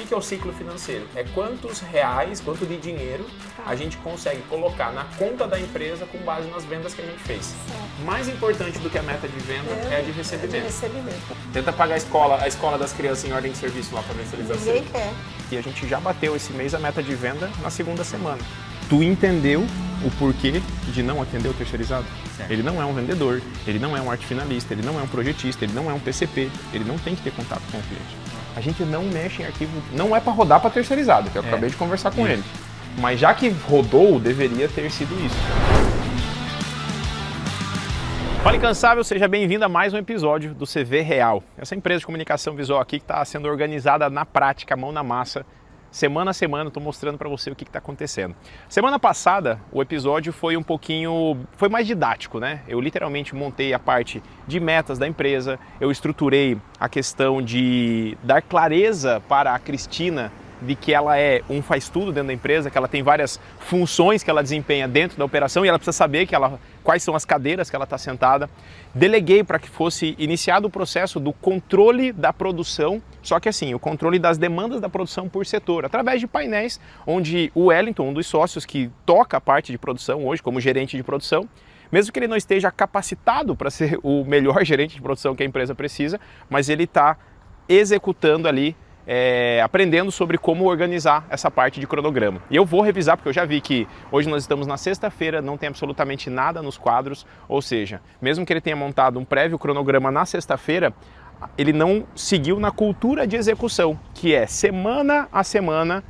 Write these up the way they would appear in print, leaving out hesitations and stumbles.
que é o ciclo financeiro? É quantos reais, quanto de dinheiro a gente consegue colocar na conta da empresa com base nas vendas que a gente fez. Mais importante do que a meta de venda é a de recebimento. Tenta pagar a escola das crianças em ordem de serviço lá para ver se eles aceitam. Ninguém quer. E a gente já bateu esse mês a meta de venda na segunda semana. Tu entendeu o porquê de não atender o terceirizado? Certo. Ele não é um vendedor, ele não é um arte finalista, ele não é um projetista, ele não é um PCP, ele não tem que ter contato com o cliente. A gente não mexe em arquivo, não é para rodar para terceirizado, que eu acabei de conversar com ele. Mas já que rodou, deveria ter sido isso. Fala Incansável, seja bem-vindo a mais um episódio do CV Real. Essa empresa de comunicação visual aqui que está sendo organizada na prática, mão na massa. Semana a semana eu estou mostrando para você o que está acontecendo. Semana passada o episódio foi foi mais didático, né? Eu literalmente montei a parte de metas da empresa, eu estruturei a questão de dar clareza para a Cristina de que ela é um faz-tudo dentro da empresa, que ela tem várias funções que ela desempenha dentro da operação e ela precisa saber quais são as cadeiras que ela está sentada. Deleguei para que fosse iniciado o processo do controle da produção, só que assim, o controle das demandas da produção por setor, através de painéis, onde o Wellington, um dos sócios que toca a parte de produção hoje como gerente de produção, mesmo que ele não esteja capacitado para ser o melhor gerente de produção que a empresa precisa, mas ele está executando ali, aprendendo sobre como organizar essa parte de cronograma. E eu vou revisar porque eu já vi que hoje nós estamos na sexta-feira, não tem absolutamente nada nos quadros, ou seja, mesmo que ele tenha montado um prévio cronograma na sexta-feira, ele não seguiu na cultura de execução, que é semana a semana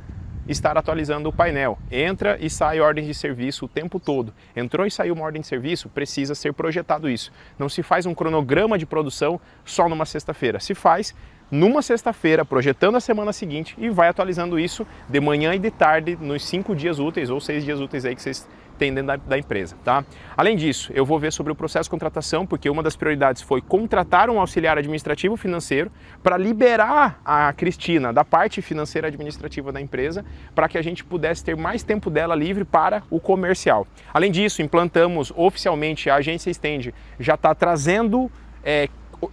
estar atualizando o painel. Entra e sai ordens de serviço o tempo todo. Entrou e saiu uma ordem de serviço, precisa ser projetado isso. Não se faz um cronograma de produção só numa sexta-feira. Se faz numa sexta-feira, projetando a semana seguinte e vai atualizando isso de manhã e de tarde nos 5 dias úteis ou 6 dias úteis aí que vocês têm dentro da empresa, tá? Além disso, eu vou ver sobre o processo de contratação, porque uma das prioridades foi contratar um auxiliar administrativo financeiro para liberar a Cristina da parte financeira administrativa da empresa, para que a gente pudesse ter mais tempo dela livre para o comercial. Além disso, implantamos oficialmente, a agência Stend já está trazendo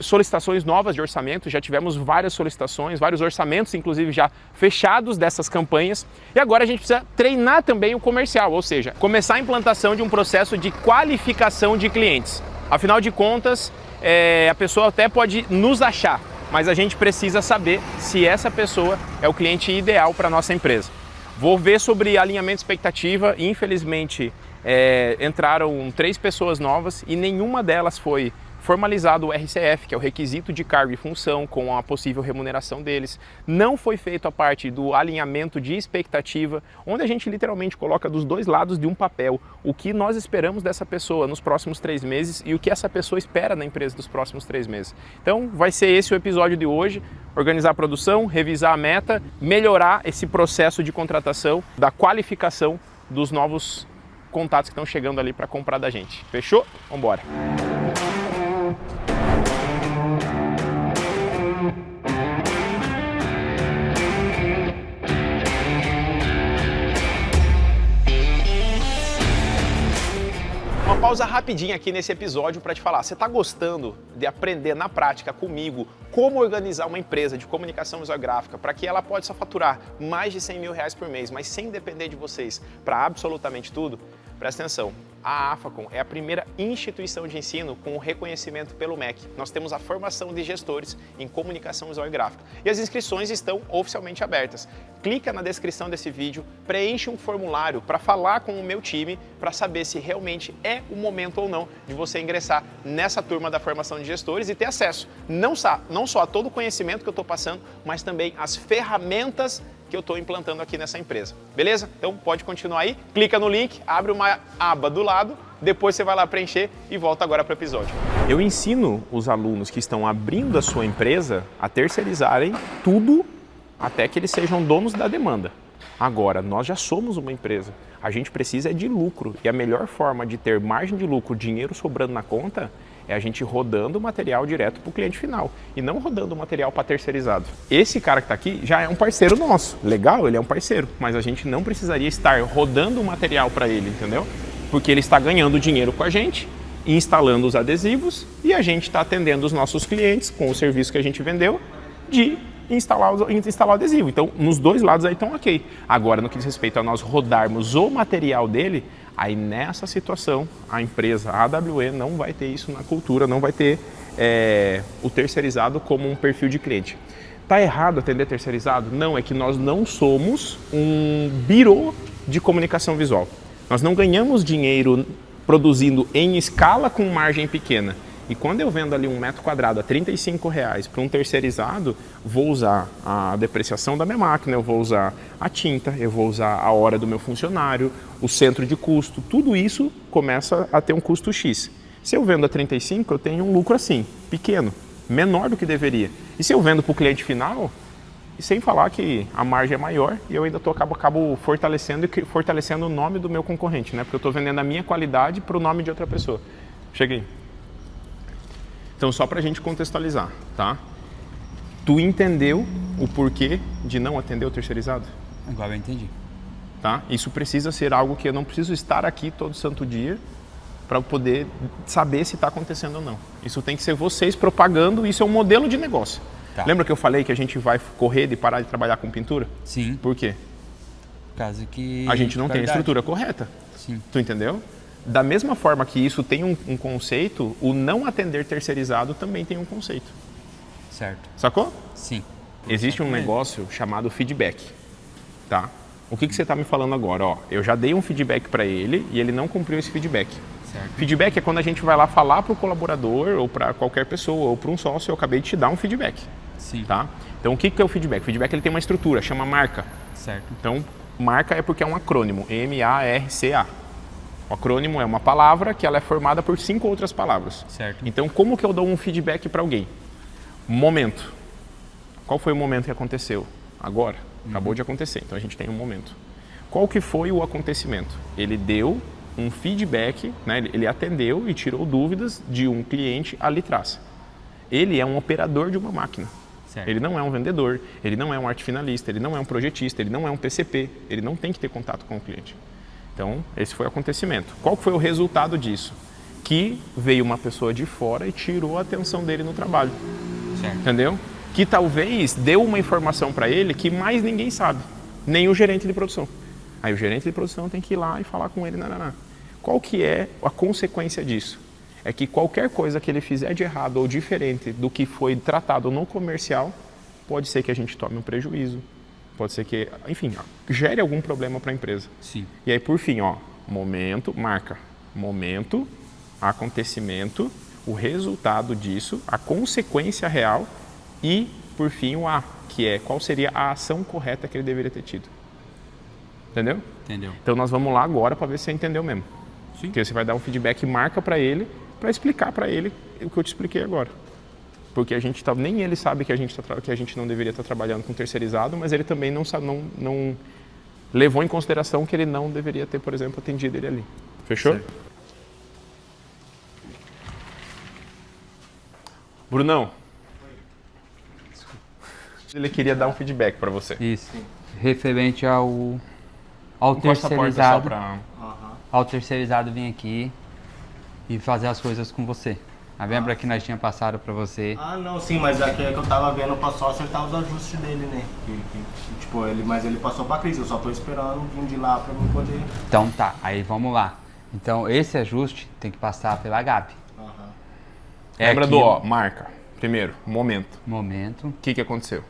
solicitações novas de orçamento, já tivemos várias solicitações, vários orçamentos inclusive já fechados dessas campanhas, e agora a gente precisa treinar também o comercial, ou seja, começar a implantação de um processo de qualificação de clientes. Afinal de contas, a pessoa até pode nos achar, mas a gente precisa saber se essa pessoa é o cliente ideal para a nossa empresa. Vou ver sobre alinhamento de expectativa, infelizmente entraram 3 pessoas novas e nenhuma delas foi formalizado o RCF, que é o requisito de cargo e função, com a possível remuneração deles. Não foi feito a parte do alinhamento de expectativa, onde a gente literalmente coloca dos dois lados de um papel o que nós esperamos dessa pessoa nos próximos 3 meses e o que essa pessoa espera da empresa dos próximos 3 meses. Então vai ser esse o episódio de hoje, organizar a produção, revisar a meta, melhorar esse processo de contratação, da qualificação dos novos contatos que estão chegando ali para comprar da gente. Fechou? Vamos embora! Uma pausa rapidinha aqui nesse episódio para te falar, você está gostando de aprender na prática comigo como organizar uma empresa de comunicação visual gráfica para que ela possa faturar mais de 100 mil reais por mês, mas sem depender de vocês para absolutamente tudo? Presta atenção, a AFACOM é a primeira instituição de ensino com reconhecimento pelo MEC. Nós temos a formação de gestores em comunicação visual e gráfica e as inscrições estão oficialmente abertas. Clica na descrição desse vídeo, preenche um formulário para falar com o meu time para saber se realmente é o momento ou não de você ingressar nessa turma da formação de gestores e ter acesso não só a todo o conhecimento que eu estou passando, mas também as ferramentas que eu estou implantando aqui nessa empresa. Beleza? Então pode continuar aí, clica no link, abre uma aba do lado, depois você vai lá preencher e volta agora para o episódio. Eu ensino os alunos que estão abrindo a sua empresa a terceirizarem tudo até que eles sejam donos da demanda. Agora, nós já somos uma empresa, a gente precisa de lucro e a melhor forma de ter margem de lucro, dinheiro sobrando na conta, é a gente rodando o material direto para o cliente final e não rodando o material para terceirizado. Esse cara que está aqui já é um parceiro nosso. Legal, ele é um parceiro, mas a gente não precisaria estar rodando o material para ele, entendeu? Porque ele está ganhando dinheiro com a gente, instalando os adesivos e a gente está atendendo os nossos clientes com o serviço que a gente vendeu de instalar o adesivo. Então, nos dois lados aí estão ok. Agora, no que diz respeito a nós rodarmos o material dele, aí nessa situação, a empresa, a AWE, não vai ter isso na cultura, não vai ter o terceirizado como um perfil de cliente. Tá errado atender terceirizado? Não, é que nós não somos um birô de comunicação visual. Nós não ganhamos dinheiro produzindo em escala com margem pequena. E quando eu vendo ali um metro quadrado a R$35 para um terceirizado, vou usar a depreciação da minha máquina, eu vou usar a tinta, eu vou usar a hora do meu funcionário, o centro de custo, tudo isso começa a ter um custo X. Se eu vendo a 35, eu tenho um lucro assim, pequeno, menor do que deveria. E se eu vendo para o cliente final, sem falar que a margem é maior e eu ainda acabo fortalecendo o nome do meu concorrente, né? Porque eu estou vendendo a minha qualidade para o nome de outra pessoa. Cheguei. Então, só para a gente contextualizar, tá? Tu entendeu o porquê de não atender o terceirizado? Agora eu entendi. Tá? Isso precisa ser algo que eu não preciso estar aqui todo santo dia para poder saber se está acontecendo ou não. Isso tem que ser vocês propagando, isso é um modelo de negócio. Tá. Lembra que eu falei que a gente vai correr de parar de trabalhar com pintura? Sim. Por quê? Por causa que... A gente não tem a estrutura correta. Sim. Tu entendeu? Da mesma forma que isso tem um conceito, o não atender terceirizado também tem um conceito. Certo. Sacou? Sim. Existe um negócio chamado feedback, tá? O que você está me falando agora? Ó, eu já dei um feedback para ele e ele não cumpriu esse feedback. Certo. Feedback é quando a gente vai lá falar para o colaborador ou para qualquer pessoa ou para um sócio, eu acabei de te dar um feedback. Sim. Tá? Então o que é o feedback? O feedback ele tem uma estrutura, chama marca. Certo. Então marca é porque é um acrônimo, M-A-R-C-A. O acrônimo é uma palavra que ela é formada por 5 outras palavras. Certo. Então, como que eu dou um feedback para alguém? Momento. Qual foi o momento que aconteceu? Agora. Acabou de acontecer, então a gente tem um momento. Qual que foi o acontecimento? Ele deu um feedback, né? Ele atendeu e tirou dúvidas de um cliente ali atrás. Ele é um operador de uma máquina. Certo. Ele não é um vendedor, ele não é um arte finalista, ele não é um projetista, ele não é um PCP, ele não tem que ter contato com o cliente. Então, esse foi o acontecimento. Qual foi o resultado disso? Que veio uma pessoa de fora e tirou a atenção dele no trabalho. Certo. Entendeu? Que talvez deu uma informação para ele que mais ninguém sabe, nem o gerente de produção. Aí o gerente de produção tem que ir lá e falar com ele. Não. Qual que é a consequência disso? É que qualquer coisa que ele fizer de errado ou diferente do que foi tratado no comercial, pode ser que a gente tome um prejuízo. Pode ser que, enfim, gere algum problema para a empresa. Sim. E aí, por fim, ó, momento, marca. Momento, acontecimento, o resultado disso, a consequência real e, por fim, o A, que é qual seria a ação correta que ele deveria ter tido. Entendeu? Entendeu. Então, nós vamos lá agora para ver se você entendeu mesmo. Sim. Porque você vai dar um feedback marca para ele, para explicar para ele o que eu te expliquei agora. Porque a gente nem ele sabe que a gente não deveria estar trabalhando com terceirizado, mas ele também não levou em consideração que ele não deveria ter, por exemplo, atendido ele ali. Fechou? Certo. Brunão, ele queria dar um feedback para você. Isso. Referente ao Encosta a porta só terceirizado. pra... Ao terceirizado vir aqui e fazer as coisas com você. Lembra que nós tínhamos passado pra você? Ah, não, sim, mas aqui é que eu tava vendo pra só acertar os ajustes dele, né? Tipo, mas ele passou pra Cris, eu só tô esperando vir de lá pra mim poder... Então tá, aí vamos lá. Então esse ajuste tem que passar pela Gabi. Lembra aqui do o marca. Primeiro, momento. momento. O que aconteceu?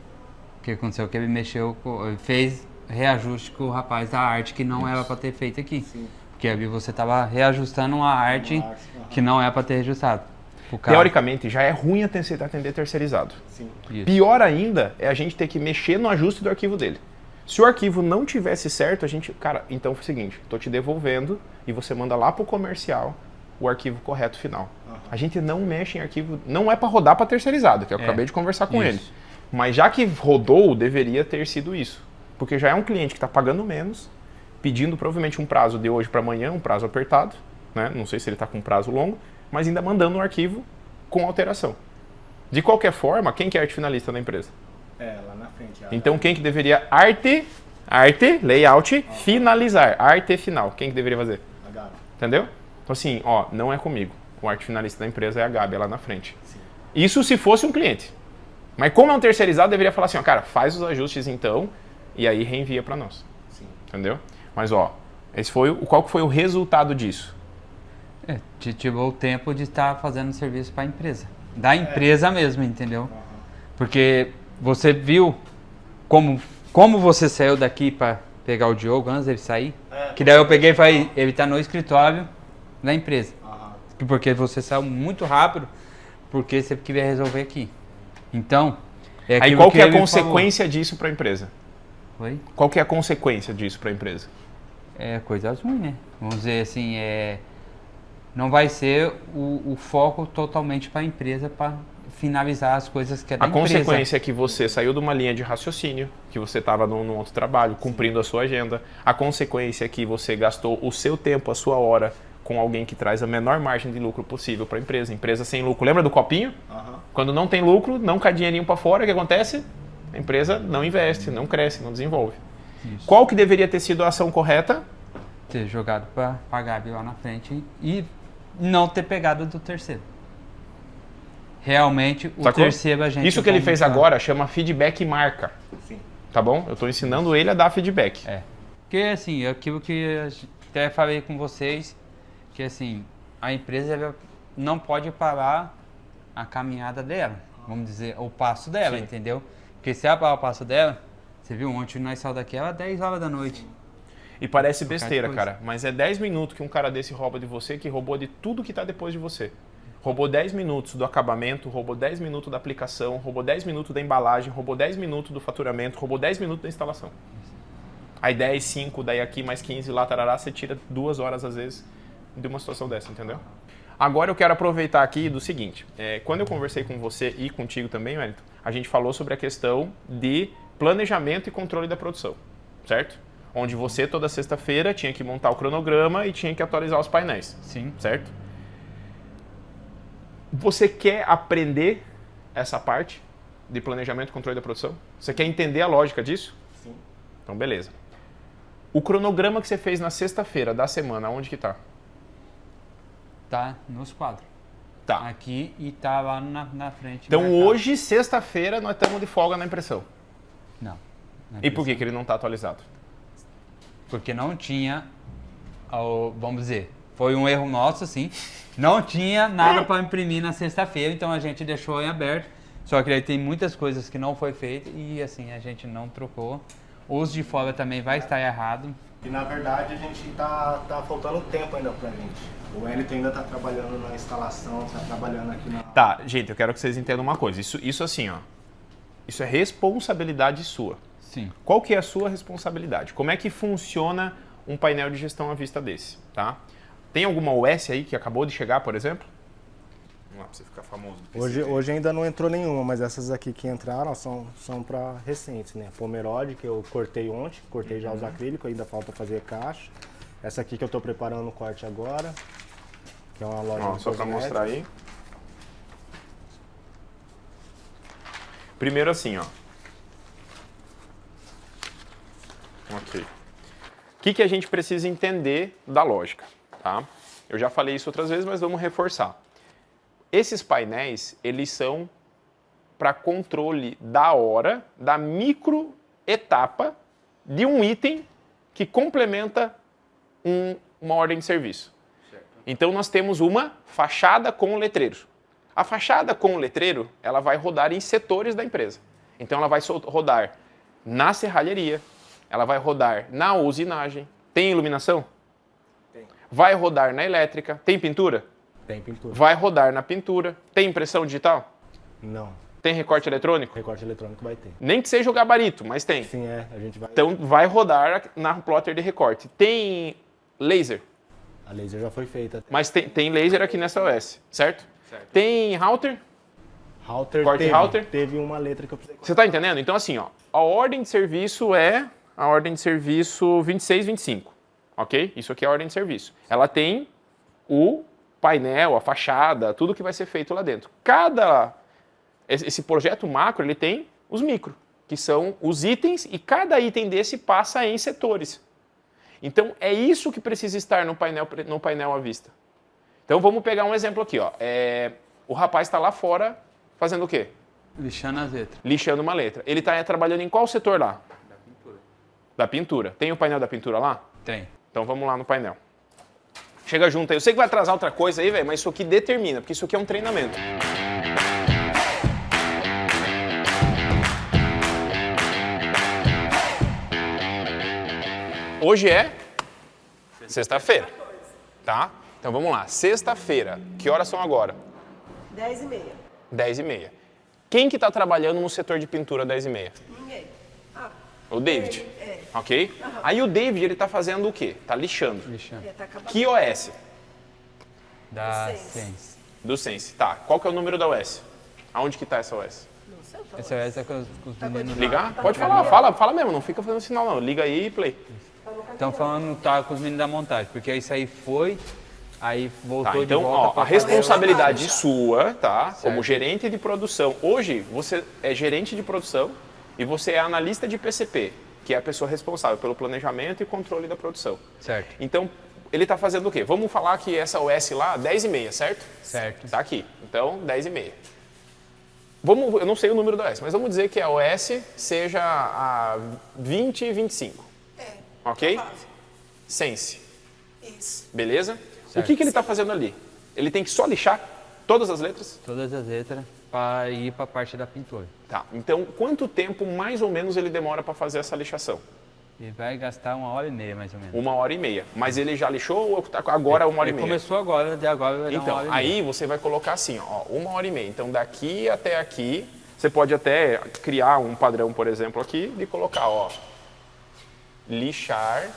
O que aconteceu? Que ele ele fez reajuste com o rapaz da arte que não era pra ter feito aqui. Sim. Porque ali você tava reajustando uma arte que não é pra ter reajustado. Teoricamente, já é ruim atender terceirizado. Sim. Isso. Pior ainda é a gente ter que mexer no ajuste do arquivo dele. Se o arquivo não tivesse certo, a gente... Cara, então foi o seguinte, tô te devolvendo e você manda lá pro comercial o arquivo correto final. A gente não mexe em arquivo... Não é para rodar para terceirizado, que eu acabei de conversar com ele. Mas já que rodou, deveria ter sido isso. Porque já é um cliente que está pagando menos, pedindo provavelmente um prazo de hoje para amanhã, um prazo apertado, né? Não sei se ele está com um prazo longo, mas ainda mandando um arquivo com alteração. De qualquer forma, quem que é arte finalista na empresa? Lá na frente. Então quem que deveria arte, layout, finalizar, arte final. Quem que deveria fazer? A Gabi. Entendeu? Então assim, ó, não é comigo. O arte finalista da empresa é a Gabi, lá na frente. Sim. Isso se fosse um cliente. Mas como é um terceirizado, deveria falar assim, ó, cara, faz os ajustes então e aí reenvia para nós. Sim. Entendeu? Mas ó, qual que foi o resultado disso? Te tirou o tempo de estar fazendo serviço para a empresa. Da empresa mesmo, entendeu? Porque você viu como você saiu daqui para pegar o Diogo antes dele sair? Que daí eu peguei e falei, ele tá no escritório da empresa. Porque você saiu muito rápido, porque você queria resolver aqui. Então, aí qual que é a consequência disso para a empresa? Oi? Qual que é a consequência disso para a empresa? É coisas ruins, né? Vamos dizer assim, não vai ser o foco totalmente para a empresa para finalizar as coisas que é da A empresa. consequência é que você saiu de uma linha de raciocínio, que você estava num outro trabalho, cumprindo a sua agenda. A consequência é que você gastou o seu tempo, a sua hora, com alguém que traz a menor margem de lucro possível para a empresa. Empresa sem lucro. Lembra do copinho? Quando não tem lucro, não cai dinheirinho para fora, o que acontece? A empresa não investe, não cresce, não desenvolve. Isso. Qual que deveria ter sido a ação correta? Ter jogado para pagar lá na frente e não ter pegado do terceiro. Realmente, o Sacou? terceiro a gente... Isso que ele fez agora chama feedback marca. Sim. Tá bom? Eu estou ensinando ele a dar feedback. Porque, assim, aquilo que até falei com vocês, que, assim, a empresa não pode parar a caminhada dela, vamos dizer, o passo dela, Sim. entendeu? Porque se ela parar o passo dela, você viu, ontem nós saímos daqui, era 10 horas da noite. E parece besteira, coisa. cara, mas é 10 minutos que um cara desse rouba de você, que roubou de tudo que tá depois de você. Roubou 10 minutos do acabamento, roubou 10 minutos da aplicação, roubou 10 minutos da embalagem, roubou 10 minutos do faturamento, roubou 10 minutos da instalação. Aí 10, 5, daí aqui mais 15, lá, tarará, você tira 2 horas às vezes de uma situação dessa, entendeu? Agora eu quero aproveitar aqui do seguinte, quando eu conversei com você e contigo também, Wellington, a gente falou sobre a questão de planejamento e controle da produção, certo? Onde você toda sexta-feira tinha que montar o cronograma e tinha que atualizar os painéis, Sim. certo? Você quer aprender essa parte de planejamento e controle da produção? Você quer entender a lógica disso? Sim. Então, beleza. O cronograma que você fez na sexta-feira da semana, onde que tá? Tá nos quadros. Tá. Aqui e tá lá na frente. Então, marcado. hoje, sexta-feira, nós estamos de folga na impressão. Não. Na E por que impressão. que ele não está atualizado? Porque não tinha, vamos dizer, foi um erro nosso, assim, não tinha nada para imprimir na sexta-feira, então a gente deixou em aberto, só que aí tem muitas coisas que não foi feito e assim, a gente não trocou. Os de fora também vai estar errado. E na verdade a gente tá faltando tempo ainda pra gente. O Wellington ainda tá trabalhando na instalação, tá trabalhando aqui na... Tá, gente, eu quero que vocês entendam uma coisa. Isso assim, ó, isso é responsabilidade sua. Sim. Qual que é a sua responsabilidade? Como é que funciona um painel de gestão à vista desse, tá? Tem alguma OS aí que acabou de chegar, por exemplo? Vamos lá, pra você ficar famoso. Hoje ainda não entrou nenhuma, mas essas aqui que entraram são para recentes, né? Pomerode, que eu cortei ontem, cortei já os acrílicos, ainda falta fazer caixa. Essa aqui que eu tô preparando o corte agora, que é uma loja Ó, de só para cosméticos. mostrar aí. Primeiro assim, ó. Ok. O que a gente precisa entender da lógica, tá? Eu já falei isso outras vezes, mas vamos reforçar. Esses painéis, eles são para controle da hora, da micro etapa de um item que complementa uma ordem de serviço. Então nós temos uma fachada com letreiro. A fachada com letreiro, ela vai rodar em setores da empresa. Então ela vai rodar na serralheria, ela vai rodar na usinagem. Tem iluminação? Tem. Vai rodar na elétrica. Tem pintura? Tem pintura. Vai rodar na pintura. Tem impressão digital? Não. Tem recorte eletrônico? Recorte eletrônico vai ter. Nem que seja o gabarito, mas tem. Sim, a gente vai... Então vai rodar na plotter de recorte. Tem laser, A laser já foi feita. mas tem laser aqui nessa OS, certo? Tem router? Router Corte teve, router? teve uma letra que eu precisei... Você está entendendo? Então assim, ó, a ordem de serviço é a ordem de serviço 2625, ok? Isso aqui é a ordem de serviço. Ela tem o painel, a fachada, tudo que vai ser feito lá dentro. Esse projeto macro, ele tem os micro, que são os itens, e cada item desse passa em setores. Então, é isso que precisa estar no painel à vista. Então, vamos pegar um exemplo aqui. Ó. O rapaz está lá fora fazendo o quê? Lixando as letras. Lixando uma letra. Ele está trabalhando em qual setor lá? Da pintura. Da pintura. Tem o painel da pintura lá? Tem. Então vamos lá no painel. Chega junto aí. Eu sei que vai atrasar outra coisa aí, velho, mas isso aqui determina, porque isso aqui é um treinamento. Hoje é sexta-feira, tá? Então vamos lá. Sexta-feira. Que horas são agora? 10h30. 10h30. Quem que tá trabalhando no setor de pintura 10h30? Ninguém. O David. É. Ok? Aí o David, ele tá fazendo o quê? Tá lixando. Lixando. Tá acabando. Que OS? Da Sense. Sense. Do Sense. Tá. Qual que é o número da OS? Aonde que tá essa OS? Não sei, eu tô Esse é essa com os meninos. Ligar? Pode falar. Fala mesmo. Não fica fazendo sinal, não. Liga aí e play. Estão falando tá com os meninos da montagem, porque isso aí foi, aí voltou Tá, de então, volta ó, pra a fazer. responsabilidade sua, tá? Como Certo. gerente de produção. Hoje, você é gerente de produção e você é analista de PCP, que é a pessoa responsável pelo planejamento e controle da produção. Certo. Então, ele está fazendo o quê? Vamos falar que essa OS lá, 10h30, certo? Certo. Tá aqui. Então, 10h30. Eu não sei o número da OS, mas vamos dizer que a OS seja a 20 e 25. Ok? provável. Sense. Isso. Beleza? O Certo. que ele está fazendo ali? Ele tem que só lixar todas as letras? Todas as letras para ir para a parte da pintura. Tá. Então, quanto tempo mais ou menos ele demora para fazer essa lixação? E vai gastar 1h30 mais ou menos. 1h30. Mas ele já lixou ou tá agora 1h30? Ele começou agora, de agora vai dar Então, 1h30. aí você vai colocar assim, ó, 1h30. Então, daqui até aqui, você pode até criar um padrão, por exemplo, aqui, de colocar, ó, lixar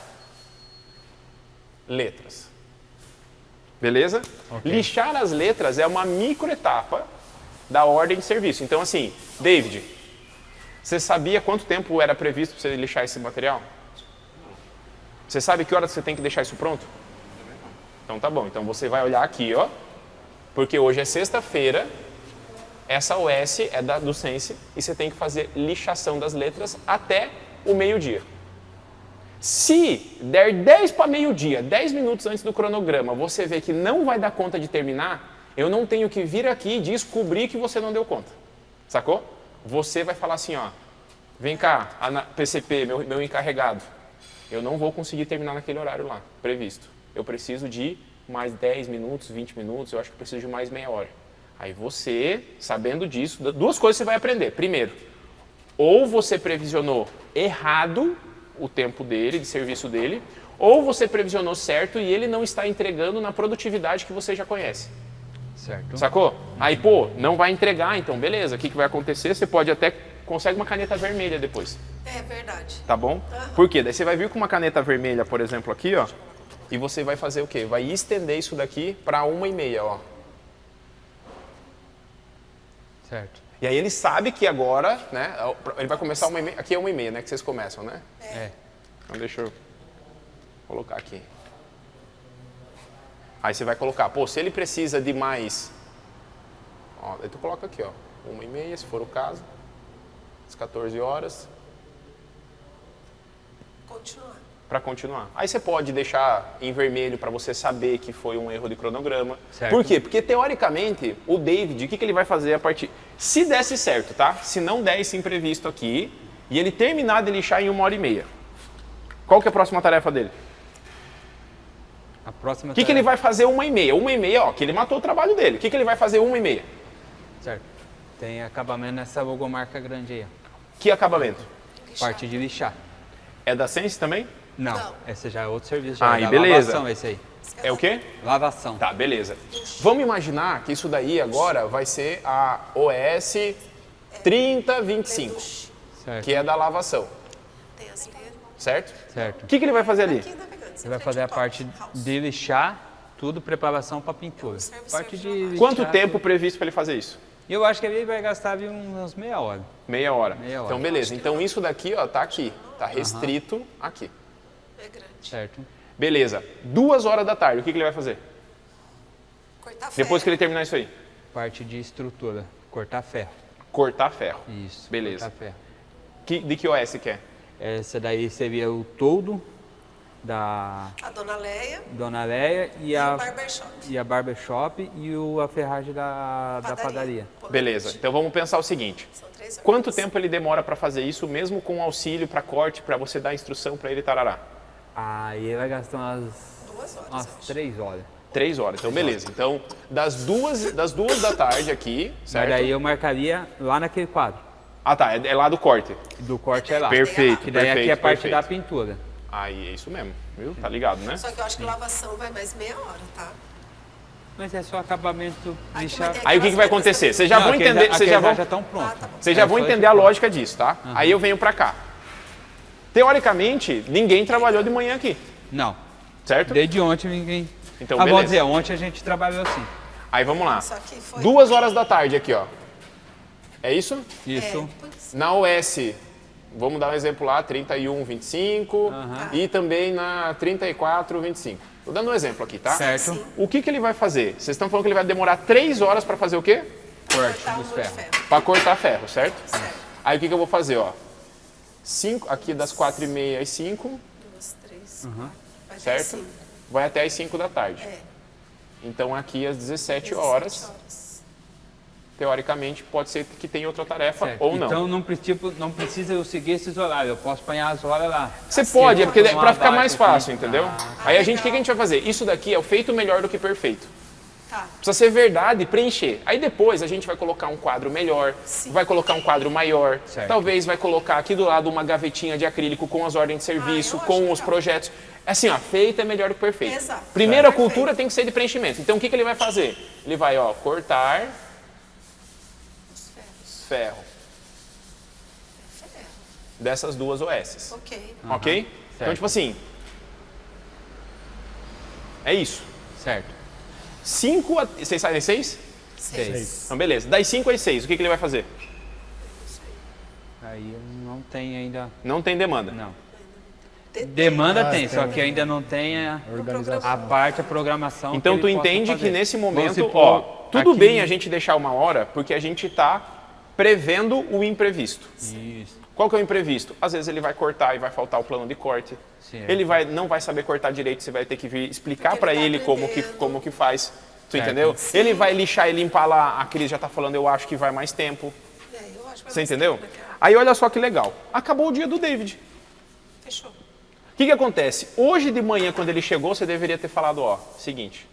letras. Beleza? Ok. Lixar as letras é uma microetapa da ordem de serviço. Então, assim, David, você sabia quanto tempo era previsto para você lixar esse material? Você sabe que hora você tem que deixar isso pronto? Então tá bom. Então você vai olhar aqui, ó, porque hoje é sexta-feira, essa OS é do Sense e você tem que fazer lixação das letras até o meio-dia. Se der 10 para meio-dia, 10 minutos antes do cronograma, você vê que não vai dar conta de terminar, eu não tenho que vir aqui e descobrir que você não deu conta. Sacou? Você vai falar assim, ó, vem cá, PCP, meu encarregado, eu não vou conseguir terminar naquele horário lá, previsto. Eu preciso de mais 10 minutos, 20 minutos, eu acho que preciso de mais meia hora. Aí você, sabendo disso, duas coisas você vai aprender. Primeiro, ou você previsionou errado o tempo dele, de serviço dele, ou você previsionou certo e ele não está entregando na produtividade que você já conhece. Certo. Sacou? Aí, pô, não vai entregar, então beleza, o que vai acontecer? Você pode até, consegue uma caneta vermelha depois, É verdade. tá bom? Por quê? Daí você vai vir com uma caneta vermelha, por exemplo, aqui, ó, e você vai fazer o quê? Vai estender isso daqui para 1h30, ó. Certo. E aí ele sabe que agora, né, ele vai começar 1h30, aqui é 1h30, né, que vocês começam, né? É. Então deixa eu colocar aqui. Aí você vai colocar, pô, se ele precisa de mais, ó, daí tu coloca aqui, ó, 1h30, se for o caso, às 14 horas, Continuar. para continuar. Aí você pode deixar em vermelho para você saber que foi um erro de cronograma. Certo. Por quê? Porque teoricamente o David, o que ele vai fazer a partir... Se desse certo, tá? Se não der esse imprevisto aqui e ele terminar de lixar em 1h30, qual que é a próxima tarefa dele? A próxima O que ele vai fazer 1h30? 1h30, ó, que ele matou o trabalho dele. O que ele vai fazer 1h30? Certo. Tem acabamento nessa logomarca grande aí, ó. Que acabamento? Parte de lixar. É da Sense também? Não, Não. esse já é outro serviço. Já Aí, é da beleza. lavação, esse aí. É o quê? Lavação. Tá, beleza. Vamos imaginar que isso daí agora vai ser a OS 3025, Certo. que é da lavação, Tem as letras. certo? Certo. O que ele vai fazer ali? Aqui navegando. Você vai fazer a parte de lixar, tudo preparação para pintura. Parte de lixar, Quanto tempo previsto para ele fazer isso? Eu acho que ele vai gastar ali umas meia hora. Meia hora. Meia hora. Então, beleza. Então, isso daqui, ó, tá aqui. Tá restrito aqui. É grande. Certo. Beleza. 2 horas da tarde, o que ele vai fazer? Cortar ferro. Depois que ele terminar isso aí? Parte de estrutura, cortar ferro. Cortar ferro. Isso. Beleza. Cortar ferro. De que OS que é? Essa daí seria o toldo A Dona Leia Dona Leia e e a o Barbershop. e a barbershop e a ferragem da padaria. Beleza, então vamos pensar o seguinte. São 3 horas. Quanto tempo ele demora para fazer isso, mesmo com auxílio para corte, para você dar instrução para ele, tarará? Aí vai gastar umas 2 horas. umas eu acho. 3 horas. 3 horas, então beleza. Então, das duas da tarde aqui, certo? Mas daí eu marcaria lá naquele quadro. Ah tá, é lá do corte. Do corte é lá. Perfeito, Que daí aqui é a perfeito, parte perfeito. da pintura. Aí, é isso mesmo, viu? Tá ligado, né? Só que eu acho que lavação vai mais meia hora, tá? Mas é só acabamento Aí lixar. vai ter Aí o que, que vai acontecer? Vocês já vão entender, vocês já vão, estão prontos. Ah, tá bom. vocês já vão entender a lógica disso, tá? Aí eu venho pra cá. Teoricamente, ninguém trabalhou de manhã aqui, Não. certo? Desde ontem ninguém. Então, vamos beleza. dizer, ontem a gente trabalhou assim. Aí vamos lá. Só que foi... 2 horas da tarde aqui, ó. É isso? Isso. Putz, Na OS, vamos dar um exemplo lá, 31, 25 e também na 34, 25. Tô dando um exemplo aqui, tá? Certo. sim. O que, que ele vai fazer? Vocês estão falando que ele vai demorar 3 horas para fazer o quê? Corte cortar dos o ferro. ferros. Para cortar ferro, certo? Certo. Aí o que, que eu vou fazer, ó? 5, aqui das 4h30 às 5, 2, 3, 4. Vai ter certo? 5. Vai até às 5 da tarde. É. Então aqui às 17 17 horas, teoricamente, pode ser que tenha outra tarefa Certo. ou não. Então não precisa eu seguir esses horários. Eu posso apanhar as horas lá. Você pode, é porque Uma para ficar mais abaixo aqui. fácil, entendeu? Aí a gente, o que, que a gente vai fazer? Isso daqui é o feito melhor do que perfeito. Tá. Precisa ser verdade e preencher. Aí depois a gente vai colocar um quadro melhor, Sim. vai colocar um quadro maior, Certo. talvez vai colocar aqui do lado uma gavetinha de acrílico com as ordens de serviço, eu acho com os legal. projetos. Assim, ó, feito é melhor do que perfeito. Exato. Primeiro a Perfeito. cultura tem que ser de preenchimento. Então o que, que ele vai fazer? Ele vai, ó, cortar Os ferros. ferro Ferro. dessas duas OS. Ok. Ok? Então, certo. tipo assim, é isso. Certo. 5 a... Vocês saem às 6? 6. Então, beleza. Das 5 às 6, o que, que ele vai fazer? Aí eu não tem ainda. Não tem demanda. Não. Tem. Demanda tem, só que ainda não tem a Organização. parte, a programação. Então que tu ele possa entende fazer. que nesse Vamos momento, supor, ó, tudo aqui- bem a gente deixar 1 hora, porque a gente está prevendo o imprevisto. Isso. Qual que é o imprevisto? Às vezes ele vai cortar e vai faltar o plano de corte. Certo. Ele não vai saber cortar direito, você vai ter que vir explicar Porque para ele ele tá como aprendendo. que faz. Tu Certo. entendeu? Ele vai lixar e limpar lá, a Cris já está falando, eu acho que vai mais tempo. É, eu acho que vai Você mais entendeu? tempo naquela. Aí olha só que legal. Acabou o dia do David. Fechou. O que, que acontece? Hoje de manhã, quando ele chegou, você deveria ter falado, ó, seguinte.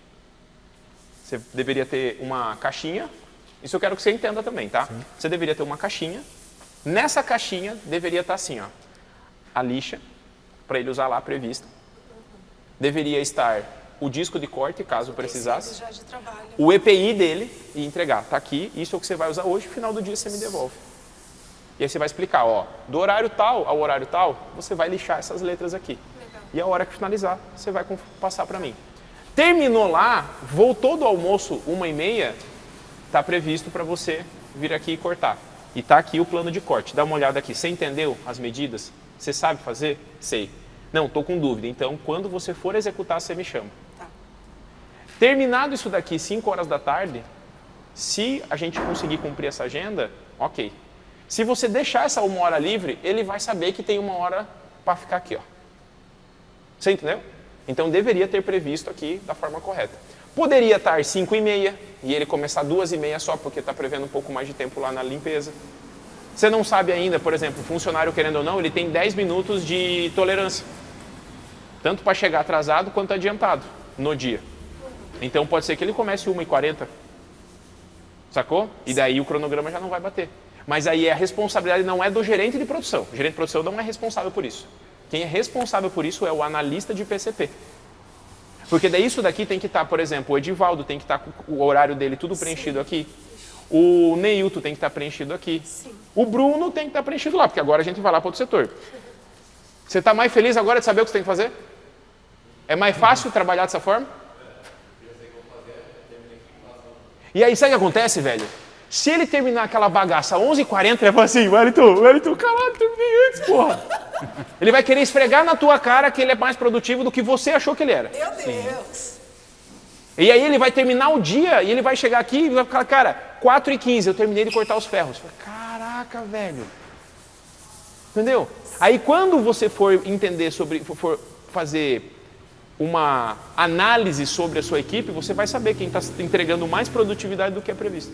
Você deveria ter uma caixinha. Isso eu quero que você entenda também, tá? Você deveria ter uma caixinha. Nessa caixinha deveria estar assim, ó. A lixa, para ele usar lá prevista. Deveria estar o disco de corte, caso precisasse. Esse já de trabalho. O EPI dele e entregar. Tá aqui, isso é o que você vai usar hoje, no final do dia você me devolve. E aí você vai explicar, ó, do horário tal ao horário tal, você vai lixar essas letras aqui. Legal. E a hora que finalizar, você vai passar para mim. Terminou lá, voltou do almoço 1h30, tá previsto para você vir aqui e cortar. E tá aqui o plano de corte. Dá uma olhada aqui. Você entendeu as medidas? Você sabe fazer? Sei. Não, tô com dúvida. Então, quando você for executar, você me chama. Tá. Terminado isso daqui, 5 horas da tarde, se a gente conseguir cumprir essa agenda, ok. Se você deixar essa 1 hora livre, ele vai saber que tem 1 hora para ficar aqui, ó. Você entendeu? Então deveria ter previsto aqui da forma correta. Poderia estar 5h30 e ele começar 2h30 só, porque está prevendo um pouco mais de tempo lá na limpeza. Você não sabe ainda, por exemplo, o funcionário querendo ou não, ele tem 10 minutos de tolerância. Tanto para chegar atrasado quanto adiantado no dia. Então pode ser que ele comece 1h40. Sacou? E daí o cronograma já não vai bater. Mas aí a responsabilidade não é do gerente de produção. O gerente de produção não é responsável por isso. Quem é responsável por isso é o analista de PCP. Porque daí isso daqui tem que estar, por exemplo, o Edivaldo tem que estar com o horário dele tudo preenchido aqui. O Neilton tem que estar preenchido aqui. Sim. O Bruno tem que estar preenchido lá, porque agora a gente vai lá para outro setor. Você está mais feliz agora de saber o que você tem que fazer? É mais fácil trabalhar dessa forma? E aí, sabe o que acontece, velho? Se ele terminar aquela bagaça às 11h40, ele vai falar assim, Wellington, caralho, terminei antes, porra. Ele vai querer esfregar na tua cara que ele é mais produtivo do que você achou que ele era. Meu Deus. E aí ele vai terminar o dia e ele vai chegar aqui e vai falar, cara, 4h15, eu terminei de cortar os ferros. Caraca, velho. Entendeu? Aí quando você for entender sobre, for fazer uma análise sobre a sua equipe, você vai saber quem está entregando mais produtividade do que é previsto.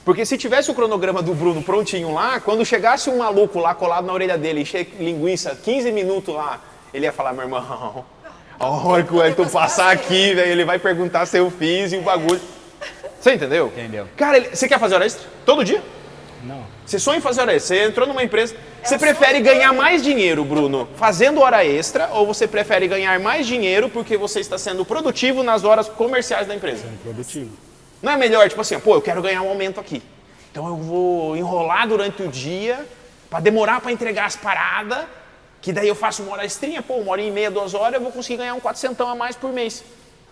Porque se tivesse o cronograma do Bruno prontinho lá, quando chegasse um maluco lá colado na orelha dele, encher linguiça, 15 minutos lá, ele ia falar, meu irmão, a hora que o Wellington passar aqui, velho, ele vai perguntar se eu fiz e o bagulho. Você entendeu? Entendeu. Cara, você quer fazer hora extra? Todo dia? Não. Você sonha em fazer hora extra, você entrou numa empresa, você prefere ganhar mais dinheiro, Bruno, fazendo hora extra, ou você prefere ganhar mais dinheiro porque você está sendo produtivo nas horas comerciais da empresa? Produtivo. Não é melhor, tipo assim, pô, eu quero ganhar um aumento aqui, então eu vou enrolar durante o dia, para demorar para entregar as paradas, que daí eu faço uma hora extrinha, pô, 1h30, 2 horas, eu vou conseguir ganhar um 400 a mais por mês.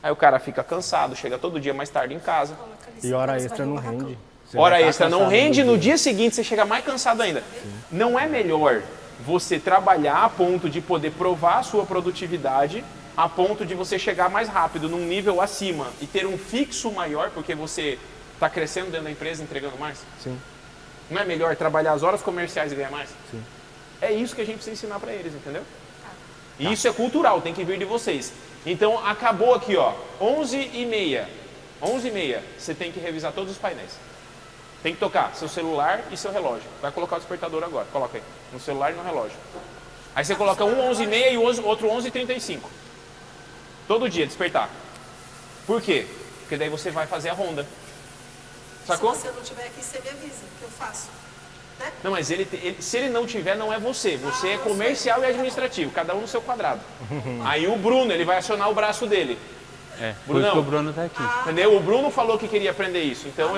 Aí o cara fica cansado, chega todo dia mais tarde em casa. E hora extra não rende. Você Hora vai tá extra não cansado rende, do no dia. dia seguinte você chega mais cansado ainda. Não é melhor você trabalhar a ponto de poder provar a sua produtividade, a ponto de você chegar mais rápido, num nível acima e ter um fixo maior, porque você está crescendo dentro da empresa, entregando mais? Sim. Não é melhor trabalhar as horas comerciais e ganhar mais? Sim. É isso que a gente precisa ensinar para eles, entendeu? E isso é cultural, tem que vir de vocês. Então acabou aqui, ó, 11h30. 11h30, você tem que revisar todos os painéis. Tem que tocar seu celular e seu relógio. Vai colocar o despertador agora, coloca aí, no celular e no relógio. Aí você coloca um 11h30 e o outro 11h35. Todo dia, despertar. Por quê? Porque daí você vai fazer a ronda. Sacou? Se você não tiver aqui, você me avisa, que eu faço. Né? Não, mas se ele não tiver, não é você. Você é comercial e administrativo, cada um no seu quadrado. Aí o Bruno, ele vai acionar o braço dele. Por isso que o Bruno tá aqui. Entendeu? O Bruno falou que queria aprender isso. Então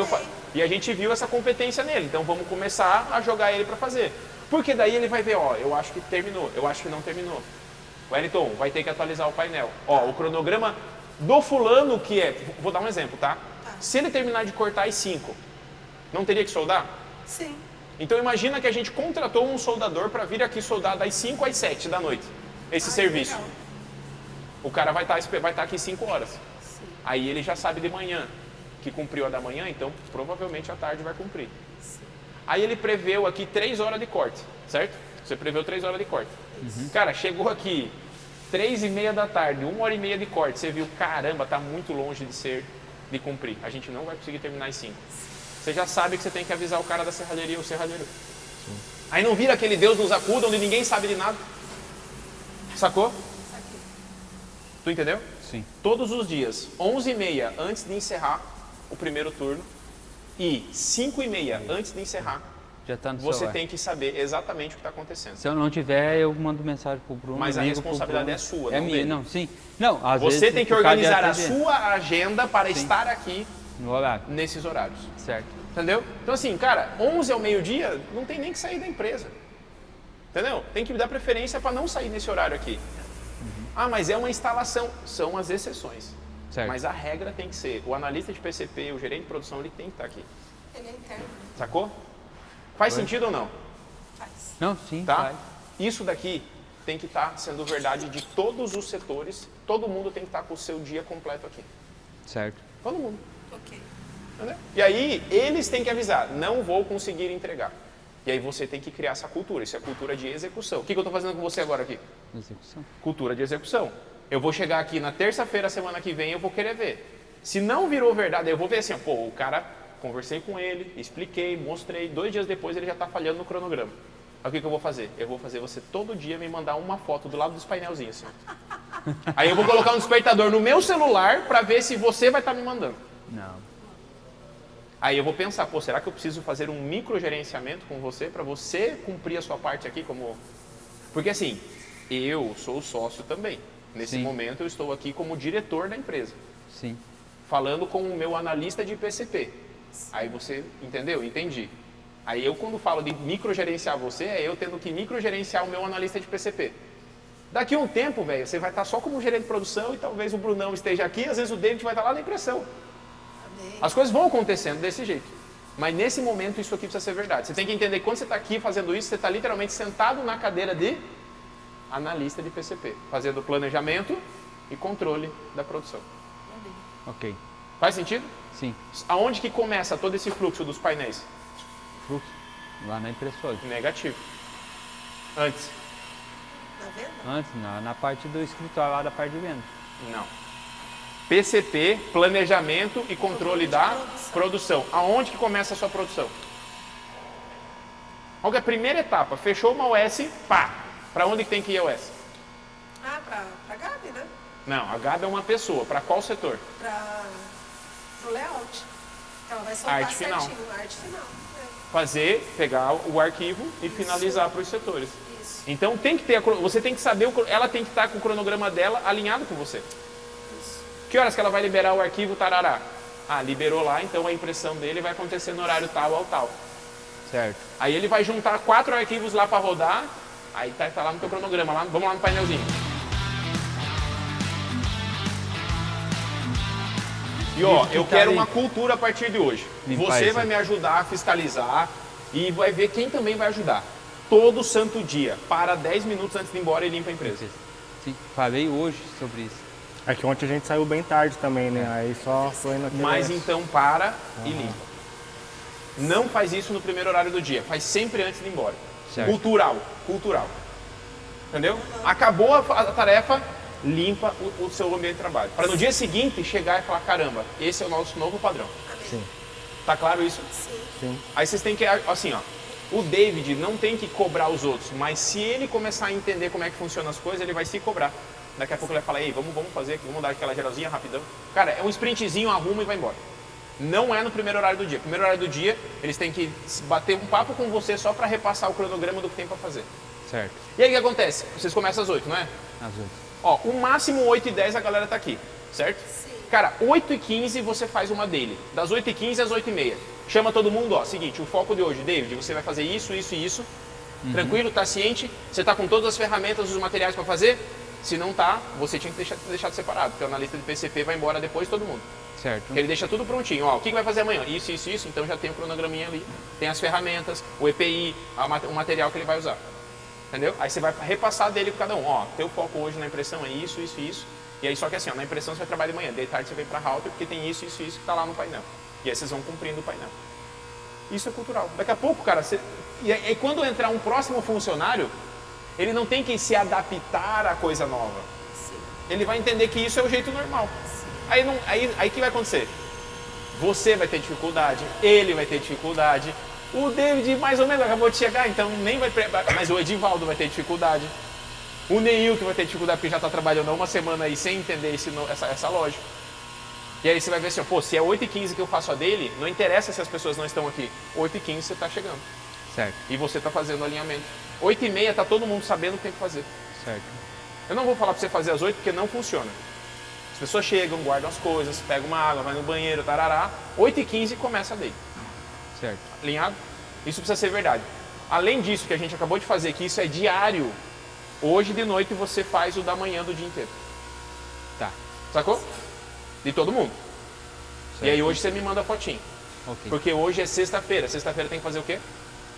e a gente viu essa competência nele. Então vamos começar a jogar ele para fazer. Porque daí ele vai ver, ó, eu acho que terminou, eu acho que não terminou. Wellington, vai ter que atualizar o painel. Ó, o cronograma do fulano que é, vou dar um exemplo, tá? Se ele terminar de cortar às 5, não teria que soldar? Sim. Então imagina que a gente contratou um soldador para vir aqui soldar das 5 às 7 da noite. Esse serviço. Legal. O cara vai estar aqui 5 horas. Sim. Aí ele já sabe de manhã que cumpriu a da manhã, então provavelmente à tarde vai cumprir. Sim. Aí ele preveu aqui 3 horas de corte, certo? Você preveu 3 horas de corte. Cara, chegou aqui 3h30 da tarde, 1h30 de corte. Você viu, caramba, tá muito longe de cumprir. A gente não vai conseguir terminar às 5. Você já sabe que você tem que avisar o cara da serralheria, o serralheiro. Aí não vira aquele Deus nos acuda, onde ninguém sabe de nada. Sacou? Tu entendeu? Sim. Todos os dias, 11h30 antes de encerrar o primeiro turno e 5h30 antes de encerrar, Já tá no você celular. tem que saber exatamente o que está acontecendo. Se eu não tiver, eu mando mensagem pro Bruno. Mas a ligo pro responsabilidade Bruno. é sua, É não minha, dele. não, sim. Não, às Você vezes, tem que por causa de organizar a atender. sua agenda para Sim. estar aqui No horário, nesses horários. certo. Entendeu? Então assim, cara, 11 ao meio-dia, não tem nem que sair da empresa. Entendeu? Tem que dar preferência para não sair nesse horário aqui. Ah, mas é uma instalação. São as exceções. Certo. Mas a regra tem que ser, o analista de PCP, o gerente de produção, ele tem que estar aqui. Ele é interno. Sacou? Faz sentido ou não? Faz. Não, sim, Tá? faz. Isso daqui tem que estar sendo verdade de todos os setores. Todo mundo tem que estar com o seu dia completo aqui. Certo. Todo mundo. Ok. Entendeu? E aí, eles têm que avisar, não vou conseguir entregar. E aí você tem que criar essa cultura, isso é cultura de execução. O que eu estou fazendo com você agora aqui? Execução. Cultura de execução. Eu vou chegar aqui na terça-feira, semana que vem, eu vou querer ver. Se não virou verdade, eu vou ver assim, pô, o cara, conversei com ele, expliquei, mostrei, 2 dias depois ele já está falhando no cronograma. Aí o que eu vou fazer? Eu vou fazer você todo dia me mandar uma foto do lado dos painelzinhos, assim. Aí eu vou colocar um despertador no meu celular para ver se você vai estar me mandando. Não. Aí eu vou pensar, pô, será que eu preciso fazer um microgerenciamento com você para você cumprir a sua parte aqui como... Porque assim, eu sou sócio também. Nesse Sim. momento eu estou aqui como diretor da empresa, Sim. falando com o meu analista de PCP. Aí você, entendeu? Entendi. Aí eu quando falo de microgerenciar você, é eu tendo que microgerenciar o meu analista de PCP. Daqui a um tempo, velho, você vai estar só como gerente de produção e talvez o Brunão esteja aqui, às vezes o David vai estar lá na impressão. Amém. As coisas vão acontecendo desse jeito. Mas nesse momento isso aqui precisa ser verdade. Você tem que entender que quando você está aqui fazendo isso, você está literalmente sentado na cadeira de analista de PCP, fazendo planejamento e controle da produção. Amém. Ok. Faz sentido? Sim. Aonde que começa todo esse fluxo dos painéis? Fluxo. Lá na impressora. Negativo. Antes. Na venda? Antes, na parte do escritório, lá da parte de venda. Não. PCP, planejamento e controle da produção. Aonde que começa a sua produção? Qual que é a primeira etapa? Fechou uma OS, pá! Para onde que tem que ir a OS? Ah, pra Gabi, né? Não, a Gabi é uma pessoa. Para qual setor? Pro layout. Ela vai soltar Arte final. certinho, arte final. Fazer, pegar o arquivo e finalizar para os setores. Isso. Então tem que ter, você tem que saber, ela tem que estar com o cronograma dela alinhado com você. Que horas que ela vai liberar o arquivo tarará? Ah, liberou lá, então a impressão dele vai acontecer no horário tal ao tal. Certo. Aí ele vai juntar 4 arquivos lá para rodar, aí tá lá no teu cronograma, lá, vamos lá no painelzinho. E ó, eu quero uma cultura a partir de hoje. Você vai me ajudar a fiscalizar e vai ver quem também vai ajudar. Todo santo dia, para 10 minutos antes de ir embora e limpa a empresa. Sim, falei hoje sobre isso. É que ontem a gente saiu bem tarde também, né? Aí só foi naquele... Mas então para e limpa. Não faz isso no primeiro horário do dia, faz sempre antes de ir embora. Certo. Cultural. Entendeu? Acabou a tarefa, limpa o seu ambiente de trabalho. Para no dia seguinte chegar e falar, caramba, esse é o nosso novo padrão. Sim, Tá claro isso? Sim. sim. Aí vocês têm que, assim ó, o David não tem que cobrar os outros, mas se ele começar a entender como é que funcionam as coisas, ele vai se cobrar. Daqui a pouco ele vai falar, ei, vamos fazer aqui, vamos dar aquela geralzinha rapidão. Cara, é um sprintzinho, arruma e vai embora. Não é no primeiro horário do dia. Primeiro horário do dia, eles têm que bater um papo com você só para repassar o cronograma do que tem para fazer. Certo. E aí o que acontece? Vocês começam às 8, não é? Às 8. Ó, o máximo 8h10 a galera tá aqui, certo? Sim. Cara, 8h15 você faz uma dele. Das 8h15 às 8h30. Chama todo mundo, ó, seguinte, o foco de hoje, David, você vai fazer isso, isso e isso. Tranquilo, tá ciente? Você tá com todas as ferramentas, os materiais para fazer? Se não tá, você tinha que deixar separado, porque o analista de PCP vai embora depois de todo mundo. Certo. Porque ele deixa tudo prontinho, ó, o que vai fazer amanhã? Isso, isso, isso, então já tem o cronograminha ali. Tem as ferramentas, o EPI, o material que ele vai usar. Entendeu? Aí você vai repassar dele para cada um, ó, teu foco hoje na impressão é isso, isso e isso. E aí só que assim, ó, na impressão você vai trabalhar de manhã, de tarde você vem para router porque tem isso, isso e isso que tá lá no painel. E aí vocês vão cumprindo o painel. Isso é cultural. Daqui a pouco, cara, e aí quando entrar um próximo funcionário, ele não tem que se adaptar à coisa nova. Sim. Ele vai entender que isso é o jeito normal. Aí que vai acontecer? Você vai ter dificuldade, ele vai ter dificuldade, o David mais ou menos acabou de chegar, então nem vai... Mas o Edivaldo vai ter dificuldade. O Neil que vai ter dificuldade porque já está trabalhando há uma semana aí sem entender essa lógica. E aí você vai ver assim, pô, se é 8h15 que eu faço a dele, não interessa se as pessoas não estão aqui. 8h15 você está chegando. Certo. E você está fazendo o alinhamento. 8h30 está todo mundo sabendo o que tem que fazer. Certo. Eu não vou falar para você fazer às 8 porque não funciona. As pessoas chegam, guardam as coisas, pegam uma água, vai no banheiro, tarará. 8h15 começa a dele. Certo. Alinhado? Isso precisa ser verdade. Além disso que a gente acabou de fazer, que isso é diário, hoje de noite você faz o da manhã do dia inteiro. Tá. Sacou? De todo mundo. Certo. E aí hoje você me manda a fotinho. Ok. Porque hoje é sexta-feira. Sexta-feira tem que fazer o quê?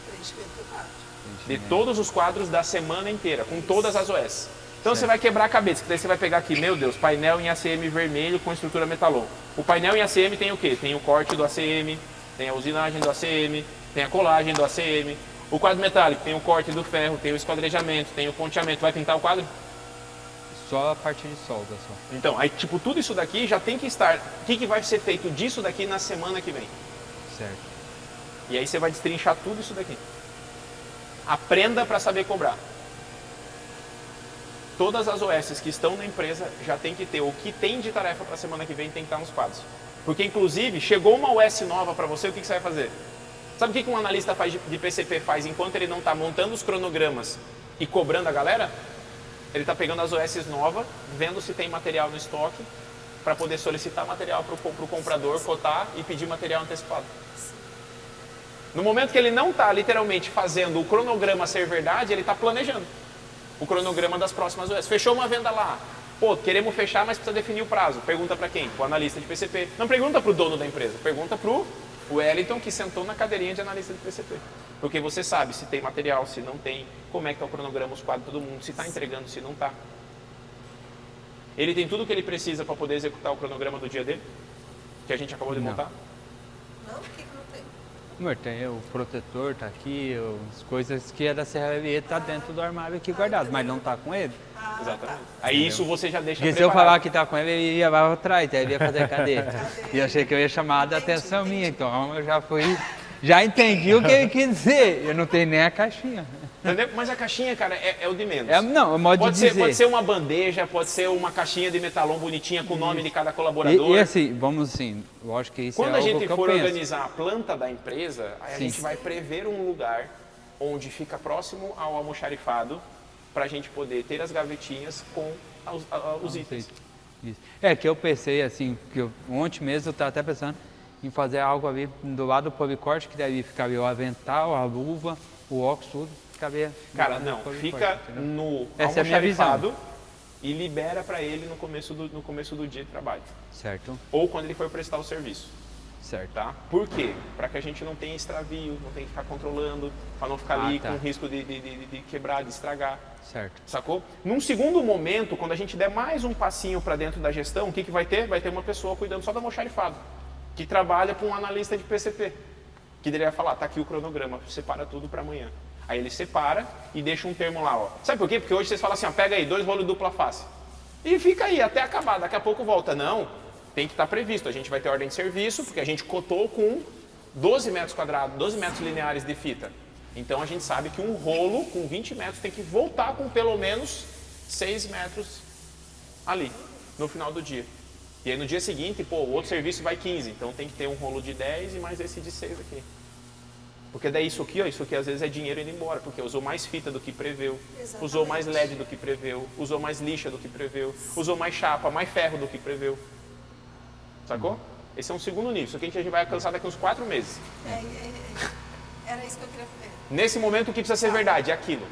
Preenchimento do quadro. De todos os quadros da semana inteira, com todas as OS. Então você vai quebrar a cabeça, que daí você vai pegar aqui, meu Deus, painel em ACM vermelho com estrutura metalon. O painel em ACM tem o quê? Tem o corte do ACM, tem a usinagem do ACM, tem a colagem do ACM. O quadro metálico tem o corte do ferro, tem o esquadrejamento, tem o ponteamento. Vai pintar o quadro? Só a parte de solda, só. Então, aí tipo, tudo isso daqui já tem que estar... O que vai ser feito disso daqui na semana que vem? Certo. E aí você vai destrinchar tudo isso daqui. Aprenda para saber cobrar. Todas as OS que estão na empresa já tem que ter o que tem de tarefa para a semana que vem tem que estar nos quadros. Porque inclusive, chegou uma OS nova para você, o que você vai fazer? Sabe o que um analista de PCP faz enquanto ele não está montando os cronogramas e cobrando a galera? Ele está pegando as OS novas, vendo se tem material no estoque, para poder solicitar material para o comprador, cotar e pedir material antecipado. No momento que ele não está literalmente fazendo o cronograma ser verdade, ele está planejando o cronograma das próximas OS. Fechou uma venda lá. Pô, queremos fechar, mas precisa definir o prazo. Pergunta para quem? Para o analista de PCP. Não pergunta para o dono da empresa, pergunta para o Wellington que sentou na cadeirinha de analista de PCP. Porque você sabe se tem material, se não tem, como é que está o cronograma, os quadros, todo mundo, se está entregando, se não está. Ele tem tudo o que ele precisa para poder executar o cronograma do dia dele, que a gente acabou de montar. Não? O que não tem? Amor, tem o protetor, tá aqui, as coisas que é da serraria tá dentro do armário aqui guardado, mas não tá com ele. Exatamente. Aí isso você já deixa Porque se eu preparado. falar que tá com ele, ele ia lá atrás, aí ele ia fazer cadê? E eu achei que eu ia chamar a atenção minha, então eu já fui, já entendi o que ele quis dizer. Eu não tenho nem a caixinha. Entendeu? Mas a caixinha, cara, é o de menos. Não, é o modo de dizer. Pode ser uma bandeja, pode ser uma caixinha de metalon bonitinha com o nome de cada colaborador. E assim, vamos assim, lógico que isso Quando é a algo gente que eu for penso. organizar a planta da empresa, aí a Sim. gente vai prever um lugar onde fica próximo ao almoxarifado para a gente poder ter as gavetinhas com os itens. Isso. É que eu pensei assim, que ontem mesmo eu estava até pensando em fazer algo ali do lado do policorte, que daí ficaria o avental, a luva, o óculos, tudo. Ficaria Cara, do não, policorte, fica entendeu? no Essa é a minha almoxarifado e libera para ele no começo do dia de trabalho. Certo, Ou quando ele for prestar o serviço. certo. Tá? Por quê? Para que a gente não tenha extravio, não tenha que ficar controlando, para não ficar ali tá. com risco de quebrar, de estragar. Certo. Sacou? Num segundo momento, quando a gente der mais um passinho para dentro da gestão, o que vai ter? Vai ter uma pessoa cuidando só do almoxarifado, que trabalha com um analista de PCP, que deveria falar, tá aqui o cronograma, separa tudo para amanhã. Aí ele separa e deixa um termo lá, ó. Sabe por quê? Porque hoje vocês falam assim, ó, pega aí 2 rolos de dupla face. E fica aí até acabar, daqui a pouco volta. Não, tem que estar previsto. A gente vai ter ordem de serviço, porque a gente cotou com 12 metros quadrados, 12 metros lineares de fita. Então a gente sabe que um rolo com 20 metros tem que voltar com pelo menos 6 metros ali, no final do dia. E aí no dia seguinte, pô, o outro serviço vai 15, então tem que ter um rolo de 10 e mais esse de 6 aqui. Porque daí isso aqui, ó, isso aqui às vezes é dinheiro indo embora, porque usou mais fita do que preveu, Exatamente. usou mais LED do que preveu, usou mais lixa do que preveu, usou mais chapa, mais ferro do que preveu. Sacou? Esse é um segundo nível, isso aqui a gente vai alcançar daqui uns 4 meses. Era isso que eu queria fazer. Nesse momento o que precisa ser verdade é aquilo.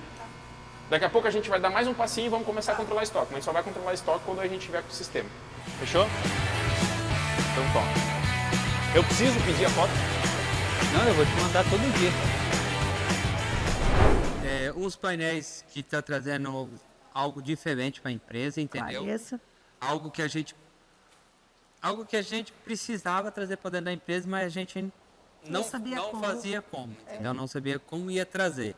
Daqui a pouco a gente vai dar mais um passinho e vamos começar a controlar estoque, mas a gente só vai controlar estoque quando a gente tiver com o sistema. Fechou? Então toma. Eu preciso pedir a foto? Não, eu vou te mandar todo dia. Uns painéis que está trazendo algo diferente para a empresa, entendeu? Clareza. Algo que a gente precisava trazer para dentro da empresa, mas a gente não sabia como. fazia como, entendeu? Não sabia como ia trazer.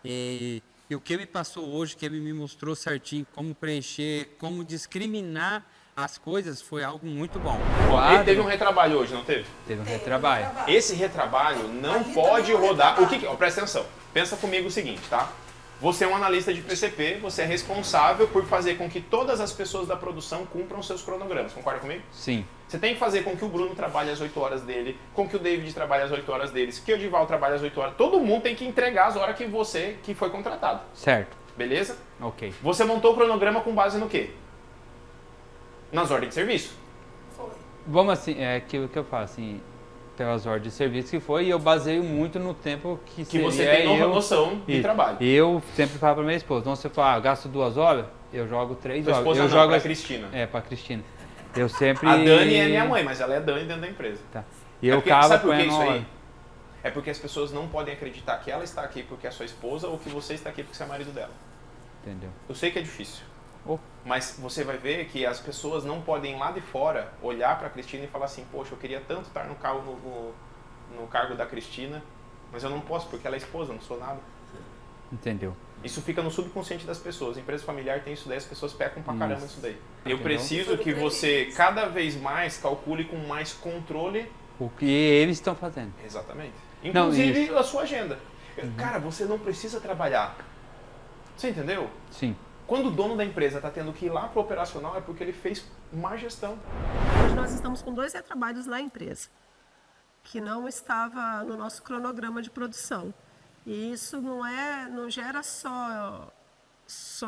E o que me passou hoje, que ele me mostrou certinho como preencher, como discriminar as coisas, foi algo muito bom. Ó, ele teve um retrabalho hoje, não teve? Teve um retrabalho. Esse retrabalho não pode rodar. O que, ó, presta atenção. Pensa comigo o seguinte, tá? Você é um analista de PCP, você é responsável por fazer com que todas as pessoas da produção cumpram seus cronogramas. Concorda comigo? Sim, Você tem que fazer com que o Bruno trabalhe às 8 horas dele, com que o David trabalhe às 8 horas deles, que o Dival trabalhe às 8 horas. Todo mundo tem que entregar as horas que foi contratado. certo. Beleza? Ok. Você montou o cronograma com base no quê? Nas ordens de serviço. Foi. Vamos assim, é aquilo que eu falo, assim, pelas ordens de serviço que foi, e eu baseio muito no tempo que Que você seria tem eu, noção de Isso. trabalho. Eu sempre falo pra minha esposa, então você fala, gasto 2 horas, eu jogo 3 Sua horas. esposa Eu não, jogo pra Cristina. pra Cristina. Eu sempre... A Dani é minha mãe, mas ela é Dani dentro da empresa. Tá. E eu porque, cavo sabe com por que ela isso na aí? hora. É porque as pessoas não podem acreditar que ela está aqui porque é sua esposa ou que você está aqui porque você é marido dela. Entendeu? Eu sei que é difícil. Oh. Mas você vai ver que as pessoas não podem lá de fora olhar para a Cristina e falar assim, poxa, eu queria tanto estar no cargo da Cristina, mas eu não posso porque ela é esposa, eu não sou nada. Entendeu? Isso fica no subconsciente das pessoas. A empresa familiar tem isso daí, as pessoas pecam pra caramba Isso. isso daí. Eu Entendeu? preciso que você cada vez mais calcule com mais controle. O que eles estão fazendo. Exatamente. Não, Inclusive isso. a sua agenda. Cara, você não precisa trabalhar. Você entendeu? Sim. Quando o dono da empresa está tendo que ir lá para o operacional é porque ele fez má gestão. Hoje nós estamos com 2 retrabalhos na empresa, que não estava no nosso cronograma de produção. E isso não gera só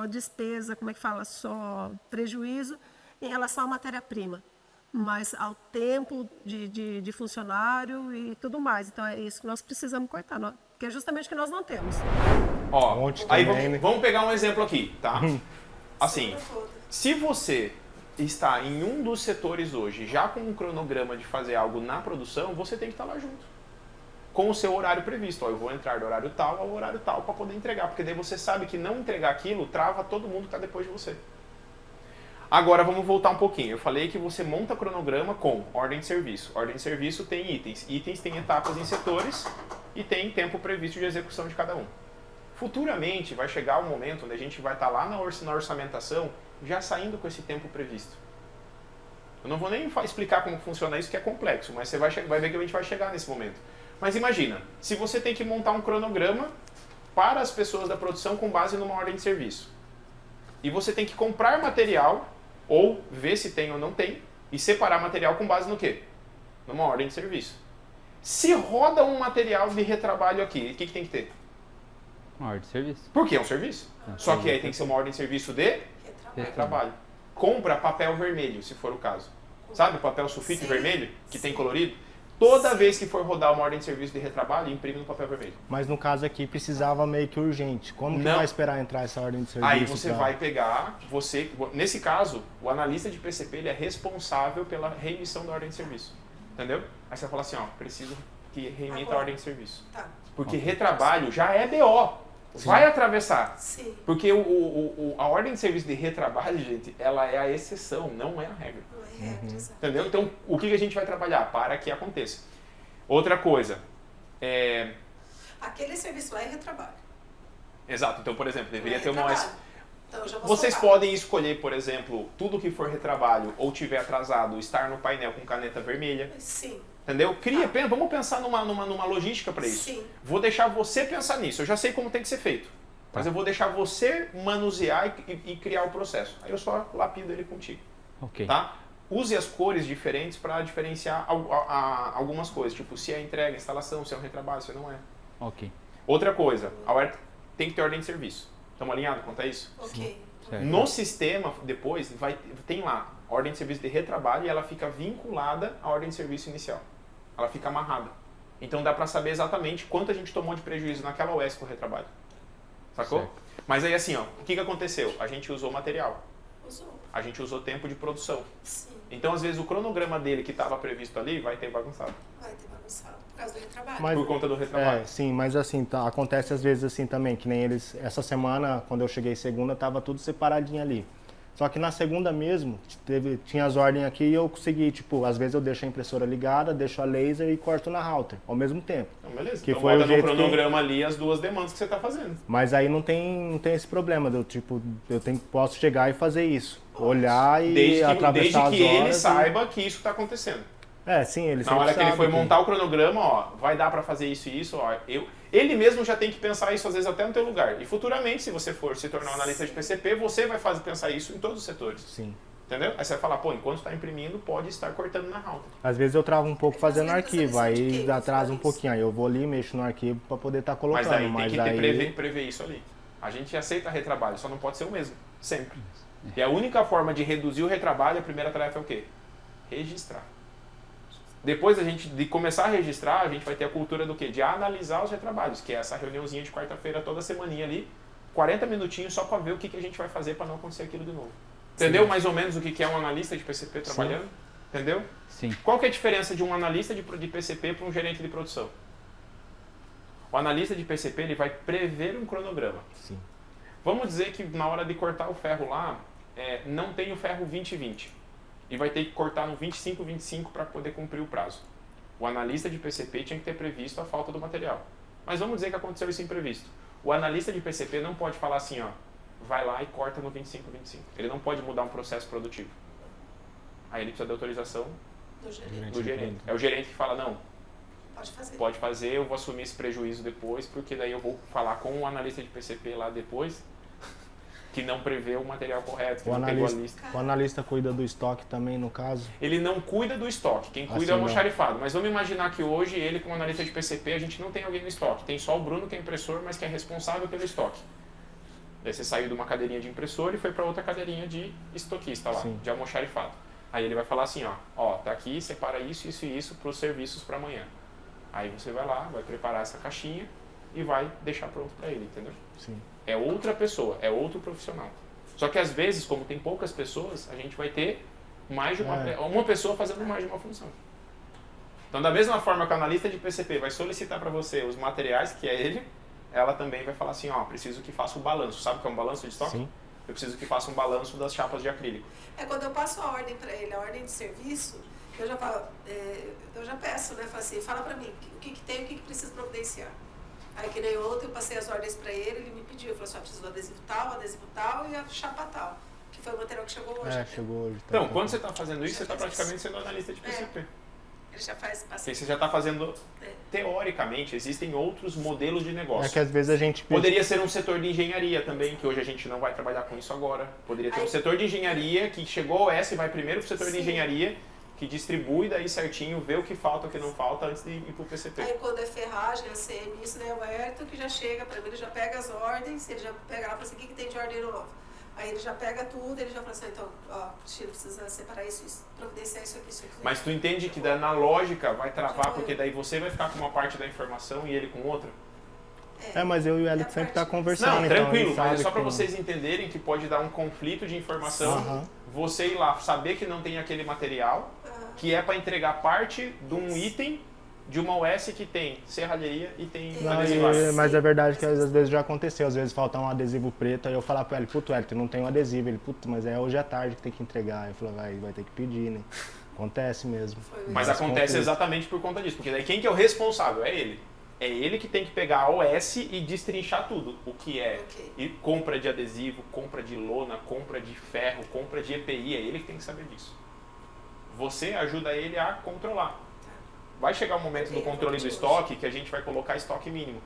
despesa, como é que fala, só prejuízo em relação à matéria-prima, mas ao tempo de funcionário e tudo mais. Então é isso que nós precisamos cortar, que é justamente o que nós não temos. Ó, Monte aí também, né? vamos pegar um exemplo aqui, tá? Assim, se você está em um dos setores hoje, já com um cronograma de fazer algo na produção, você tem que estar lá junto. Com o seu horário previsto. Ó, eu vou entrar do horário tal ao horário tal para poder entregar. Porque daí você sabe que não entregar aquilo trava todo mundo que está depois de você. Agora vamos voltar um pouquinho. Eu falei que você monta cronograma com ordem de serviço. Ordem de serviço tem itens. Itens tem etapas em setores e tem tempo previsto de execução de cada um. Futuramente vai chegar um momento onde a gente vai estar lá na orçamentação já saindo com esse tempo previsto. Eu não vou nem explicar como funciona isso, que é complexo, mas você vai ver que a gente vai chegar nesse momento. Mas imagina, se você tem que montar um cronograma para as pessoas da produção com base numa ordem de serviço. E você tem que comprar material, ou ver se tem ou não tem, e separar material com base no quê? Numa ordem de serviço. Se roda um material de retrabalho aqui, o que tem que ter? Uma ordem de serviço. Porque é um serviço. Só que aí tem que ser uma ordem de serviço de retrabalho. Compra papel vermelho, se for o caso. Sabe o papel sulfite vermelho, que tem colorido? Toda vez que for rodar uma ordem de serviço de retrabalho, imprime no papel vermelho. Mas no caso aqui precisava meio que urgente. Como que Não. vai esperar entrar essa ordem de serviço? Aí você vai pegar, nesse caso, o analista de PCP ele é responsável pela reemissão da ordem de serviço. Entendeu? Aí você vai falar assim, ó, preciso que reemita a Agora. ordem de serviço. Tá. Porque retrabalho já é BO. Vai atravessar. Sim. Porque a ordem de serviço de retrabalho, gente, ela é a exceção, não é a regra. Não é regra, exato. Entendeu? Então, o que a gente vai trabalhar para que aconteça? Outra coisa. Aquele serviço lá é retrabalho. Exato. Então, por exemplo, deveria Não é ter uma... retrabalho. Então, eu já vou Vocês soltar. podem escolher, por exemplo, tudo que for retrabalho ou tiver atrasado, estar no painel com caneta vermelha. Sim. Entendeu? Vamos pensar numa logística para isso. Sim. Vou deixar você pensar nisso. Eu já sei como tem que ser feito. Mas eu vou deixar você manusear e criar o processo. Aí eu só lapido ele contigo. Ok. Tá? Use as cores diferentes para diferenciar algumas coisas. Tipo, se é entrega, instalação, se é um retrabalho, se não é. Ok. Outra coisa, tem que ter ordem de serviço. Estamos alinhados quanto a isso? Ok. Certo. No sistema, depois, tem lá ordem de serviço de retrabalho e ela fica vinculada à ordem de serviço inicial. Ela fica amarrada. Então dá para saber exatamente quanto a gente tomou de prejuízo naquela OS com o retrabalho. Sacou? Certo. Mas aí assim, ó, o que aconteceu? A gente usou material. Usou. A gente usou tempo de produção. Sim. Então, às vezes, o cronograma dele que estava previsto ali vai ter bagunçado. Vai ter bagunçado por causa do retrabalho. Mas- Por conta do retrabalho. Sim, mas assim, acontece às vezes assim também, que nem eles, essa semana, quando eu cheguei segunda, tava tudo separadinho ali. Só que na segunda mesmo, tinha as ordens aqui e eu consegui, tipo, às vezes eu deixo a impressora ligada, deixo a laser e corto na router, ao mesmo tempo. Então, beleza. Que Então, foi o bota no jeito que- cronograma ali as duas demandas que você está fazendo. Mas aí não tem esse problema, posso chegar e fazer isso. Olhar e Desde atravessar que as ele horas e- saiba que isso está acontecendo. Sim, ele Na hora que ele foi montar o cronograma, ó, vai dar para fazer isso e isso, ó. Ele mesmo já tem que pensar isso às vezes até no teu lugar. E futuramente, se você for se tornar um analista de PCP, você vai pensar isso em todos os setores. Sim. Entendeu? Aí você vai falar, pô, enquanto está imprimindo, pode estar cortando na router. Às vezes eu travo um pouco fazendo Fazendo arquivo, seleção de aí cables, atrasa um isso. pouquinho, aí eu vou ali, mexo no arquivo para poder estar colocando. Mas daí tem que aí- prever isso ali. A gente aceita retrabalho, só não pode ser o mesmo, sempre. E a única forma de reduzir o retrabalho, a primeira tarefa é o quê? Registrar. Depois de começar a registrar, a gente vai ter a cultura do quê? De analisar os retrabalhos, que é essa reuniãozinha de quarta-feira toda semaninha ali, 40 minutinhos só para ver o que a gente vai fazer para não acontecer aquilo de novo. Entendeu mais ou menos o que é um analista de PCP trabalhando? Entendeu? Sim. Qual que é a diferença de um analista de PCP para um gerente de produção? O analista de PCP ele vai prever um cronograma. Sim. Vamos dizer que na hora de cortar o ferro lá, não tem o ferro 20-20 e vai ter que cortar no 25-25 para poder cumprir o prazo. O analista de PCP tinha que ter previsto a falta do material. Mas vamos dizer que aconteceu isso imprevisto. O analista de PCP não pode falar assim, ó, vai lá e corta no 25-25. Ele não pode mudar um processo produtivo. Aí ele precisa de autorização Do gerente. do gerente. É o gerente que fala, não, Pode fazer. pode fazer, eu vou assumir esse prejuízo depois, porque daí eu vou falar com o analista de PCP lá depois, que não prevê o material correto, que O não pegou a lista. analista cuida do estoque também, no caso. Ele não cuida do estoque, quem cuida é o Assim, não. almoxarifado. Mas vamos imaginar que hoje, ele como analista de PCP, a gente não tem alguém no estoque. Tem só o Bruno, que é impressor, mas que é responsável pelo estoque. Daí você saiu de uma cadeirinha de impressor e foi para outra cadeirinha de estoquista lá, Sim. de almoxarifado. Aí ele vai falar assim, ó, tá aqui, separa isso, isso e isso para os serviços para amanhã. Aí você vai lá, vai preparar essa caixinha e vai deixar pronto para ele, entendeu? Sim. É outra pessoa, é outro profissional. Só que às vezes, como tem poucas pessoas, a gente vai ter mais de uma pessoa fazendo mais de uma função. Então, da mesma forma que o analista de PCP vai solicitar para você os materiais, que é ele, ela também vai falar assim, ó, preciso que faça o balanço. Sabe o que é um balanço de estoque? Sim. Eu preciso que faça um balanço das chapas de acrílico. Quando eu passo a ordem para ele, a ordem de serviço, eu já falo, eu já peço, né? Falo assim, fala para mim o que tem, o que precisa providenciar. Aí que nem ontem eu passei as ordens para ele me pediu, ele falou assim, preciso do adesivo tal e a chapa tal. Que foi o material que chegou hoje. Chegou hoje. Então, quando você está fazendo isso, você está praticamente sendo analista de PCP. Ele já faz Porque você já está fazendo, teoricamente, existem outros modelos de negócio. Que às vezes a gente... Poderia ser um setor de engenharia também, que hoje a gente não vai trabalhar com isso agora. Poderia ter um setor de engenharia que chegou ao S e vai primeiro para o setor de engenharia, que distribui daí certinho, vê o que falta, o que não falta antes de ir para o PCP. Aí quando é ferragem, ACM, isso, né, o Herto que já chega para mim, ele já pega as ordens, ele já pega lá e fala assim, o que tem de ordem nova? Aí ele já pega tudo, ele já fala assim, então, ó, precisa separar isso, providenciar isso aqui. Mas tu entende que na lógica vai travar, porque daí você vai ficar com uma parte da informação e ele com outra? Mas eu e o Hélio sempre tá conversando. Não, tranquilo, então, mas é só para vocês entenderem que pode dar um conflito de informação, você ir lá, saber que não tem aquele material, que é para entregar parte de um item de uma OS que tem serralheria e tem adesivagem. Mas é verdade que às vezes já aconteceu, às vezes falta um adesivo preto, aí eu falar pro Hélio, puto, Hélio, tu não tem um adesivo, ele, puto, mas é hoje à tarde que tem que entregar, aí eu falo, vai ter que pedir, né? Acontece mesmo. Mas acontece exatamente por conta disso, porque daí quem que é o responsável? É ele. É ele que tem que pegar a OS e destrinchar tudo, o que é e compra de adesivo, compra de lona, compra de ferro, compra de EPI, é ele que tem que saber disso. Você ajuda ele a controlar. Vai chegar o momento do controle do estoque que a gente vai colocar estoque mínimo.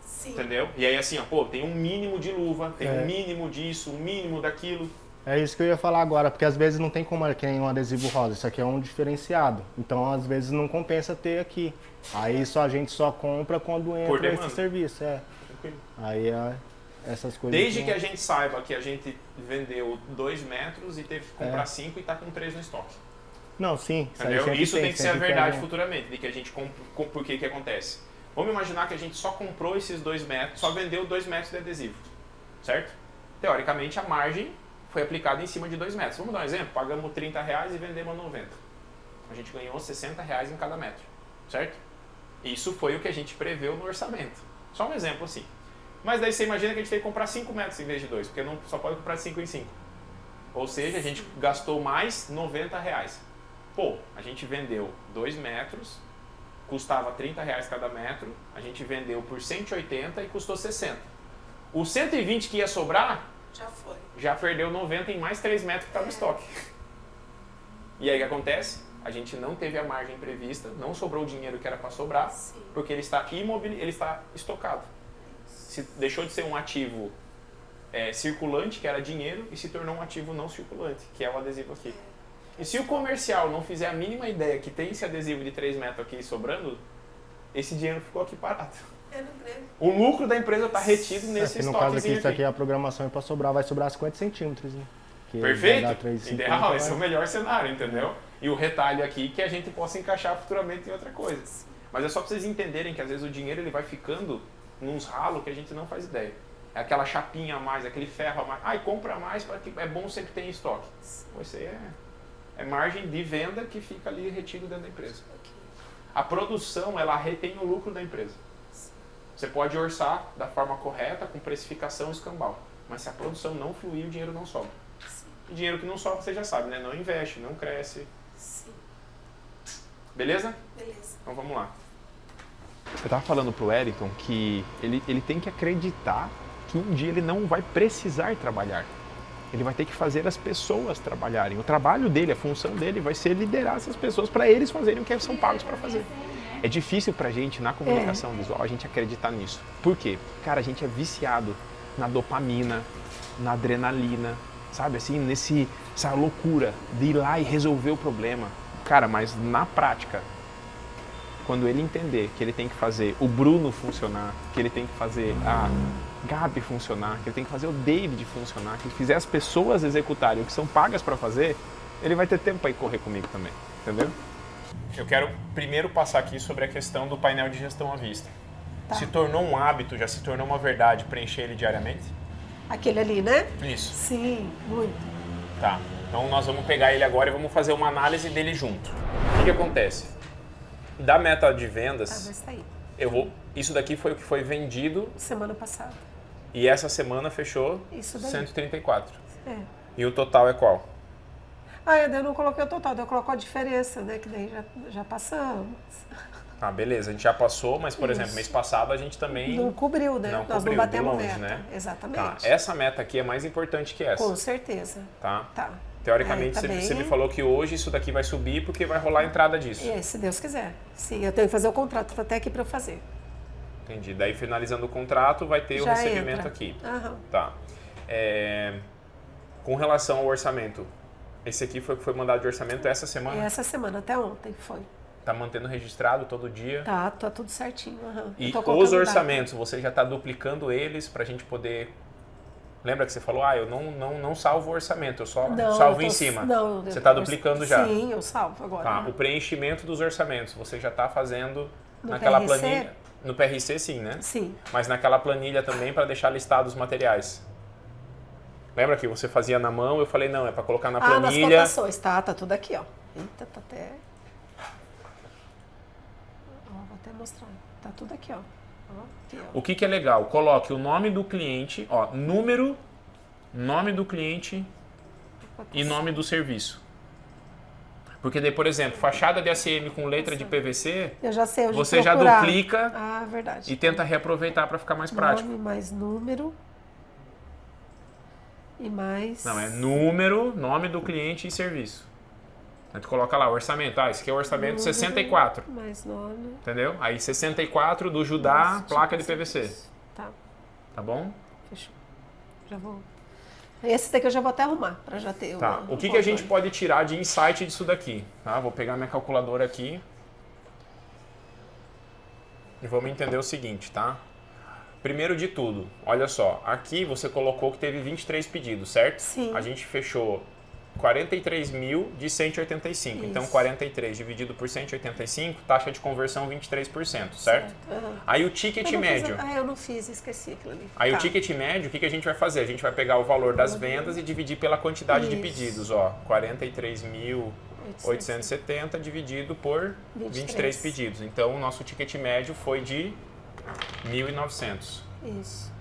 Sim. Entendeu? E aí assim, ó, tem um mínimo de luva, tem um mínimo disso, um mínimo daquilo. É isso que eu ia falar agora, porque às vezes não tem como que nem um adesivo rosa, isso aqui é um diferenciado. Então às vezes não compensa ter aqui. Aí a gente só compra quando entra esse serviço. Tranquilo. Aí essas coisas. Desde que a gente saiba que a gente vendeu 2 metros e teve que comprar 5 e está com 3 no estoque. Não, sim. Isso tem que ser a verdade futuramente, de que a gente compra. Por que acontece? Vamos imaginar que a gente só comprou esses 2 metros, só vendeu 2 metros de adesivo, certo? Teoricamente a margem foi aplicada em cima de 2 metros. Vamos dar um exemplo? Pagamos R$30 e vendemos 90. A gente ganhou R$60 em cada metro, certo? Isso foi o que a gente preveu no orçamento. Só um exemplo assim. Mas daí você imagina que a gente tem que comprar 5 metros em vez de 2, porque não, só pode comprar 5 em 5. Ou seja, a gente gastou mais R$90. Pô, a gente vendeu 2 metros, custava R$30 cada metro, a gente vendeu por 180 e custou 60. O 120 que ia sobrar, já perdeu 90 em mais 3 metros que estava em estoque. E aí o que acontece? A gente não teve a margem prevista, não sobrou o dinheiro que era para sobrar, porque ele está ele está estocado. Deixou de ser um ativo circulante, que era dinheiro, e se tornou um ativo não circulante, que é o adesivo aqui. E se o comercial não fizer a mínima ideia que tem esse adesivo de 3 metros aqui sobrando, esse dinheiro ficou aqui parado. O lucro da empresa está retido nesse estoque. No caso aqui, isso aqui a programação é para sobrar, vai sobrar 50 centímetros. Né? Perfeito? Ideal, esse é o melhor cenário, entendeu? E o retalho aqui que a gente possa encaixar futuramente em outra coisa. Mas é só para vocês entenderem que às vezes o dinheiro ele vai ficando nos ralos que a gente não faz ideia. É aquela chapinha a mais, aquele ferro a mais. Ai, compra mais, para que é bom sempre ter em estoque. Isso aí é margem de venda que fica ali retido dentro da empresa. A produção, ela retém o lucro da empresa. Você pode orçar da forma correta, com precificação escambau. Mas se a produção não fluir, o dinheiro não sobra. O dinheiro que não sobra, você já sabe, né? Não investe, não cresce. Beleza? Beleza. Então vamos lá. Eu estava falando pro Wellington que ele tem que acreditar que um dia ele não vai precisar trabalhar. Ele vai ter que fazer as pessoas trabalharem. O trabalho dele, a função dele vai ser liderar essas pessoas para eles fazerem o que eles são pagos para fazer. É difícil pra gente, na comunicação visual, a gente acreditar nisso. Por quê? Cara, a gente é viciado na dopamina, na adrenalina, sabe? Assim, essa loucura de ir lá e resolver o problema. Cara, mas na prática, quando ele entender que ele tem que fazer o Bruno funcionar, que ele tem que fazer a Gabi funcionar, que ele tem que fazer o David funcionar, que ele fizer as pessoas executarem o que são pagas para fazer, ele vai ter tempo para ir correr comigo também, entendeu? Eu quero primeiro passar aqui sobre a questão do painel de gestão à vista. Tá. Se tornou um hábito, já se tornou uma verdade preencher ele diariamente? Aquele ali, né? Isso. Sim, muito. Tá, então nós vamos pegar ele agora e vamos fazer uma análise dele junto. O que acontece? Da meta de vendas, Tá aí. isso daqui foi o que foi vendido semana passada. E essa semana fechou Isso daí. 134. É. E o total é qual? Ah, eu não coloquei o total, eu coloco a diferença, né? Que daí já passamos. Ah, beleza, a gente já passou, mas, por Isso. exemplo, mês passado a gente também... Não cobriu, né? Não Nós cobriu, não de batemos longe, meta. né? Exatamente. Tá, essa meta aqui é mais importante que essa, Com certeza. tá? Tá. Teoricamente, Tá você bem. me falou que hoje isso daqui vai subir porque vai rolar a entrada disso. Se Deus quiser. Sim, eu tenho que fazer o contrato, tá até aqui para eu fazer. Entendi. Daí, finalizando o contrato, vai ter o Já recebimento entra. aqui. Aham. Tá. Com relação ao orçamento, esse aqui foi o que foi mandado de orçamento essa E semana? essa semana, até ontem foi. Tá mantendo registrado todo dia? Tá tudo certinho. Aham. E Eu tô colocando os data. orçamentos, você já está duplicando eles para a gente poder... Lembra que você falou, eu não salvo o orçamento, eu só Não, salvo eu em tô- cima. não, Você está eu- duplicando já? Sim, eu salvo agora. Tá, o preenchimento dos orçamentos, você já está fazendo No naquela PRC? planilha... No PRC sim, né? Sim. Mas naquela planilha também para deixar listados os materiais. Lembra que você fazia na mão? Eu falei, não, é para colocar na Nas planilha. cotações, tá tudo aqui, ó. Eita, tá até... Ó, vou até mostrar. Tá tudo aqui, ó. Ó, aqui, ó. O que é legal? Coloque o nome do cliente, número, nome do cliente e nome do serviço. Porque daí, por exemplo, fachada de ACM com letra de PVC, Eu já sei onde você já procurar. duplica Ah, verdade. e tenta reaproveitar para ficar mais prático. Nome mais número. E mais... Não, é número, nome do cliente e serviço. Aí tu coloca lá, orçamento. Esse aqui é o orçamento número, 64. Mais nome. Entendeu? Aí 64 do Judá, mais placa de tipo PVC. serviço. Tá, Tá bom? fechou. Já vou... Esse daqui eu já vou até arrumar, pra já ter Tá. O que a gente pode tirar de insight disso daqui? Tá? Vou pegar minha calculadora aqui. E vamos entender o seguinte, tá? Primeiro de tudo, olha só. Aqui você colocou que teve 23 pedidos, certo? Sim. A gente fechou 43 mil de 185. Isso. Então, 43 dividido por 185, taxa de conversão 23%, certo? Aham. Aí o ticket médio. Eu não fiz, esqueci aquilo ali. Aí Tá. o ticket médio, o que a gente vai fazer? A gente vai pegar o valor das vendas e dividir pela quantidade de Isso. pedidos, 43.870 dividido por 23 pedidos. Então o nosso ticket médio foi de 1.900. Isso.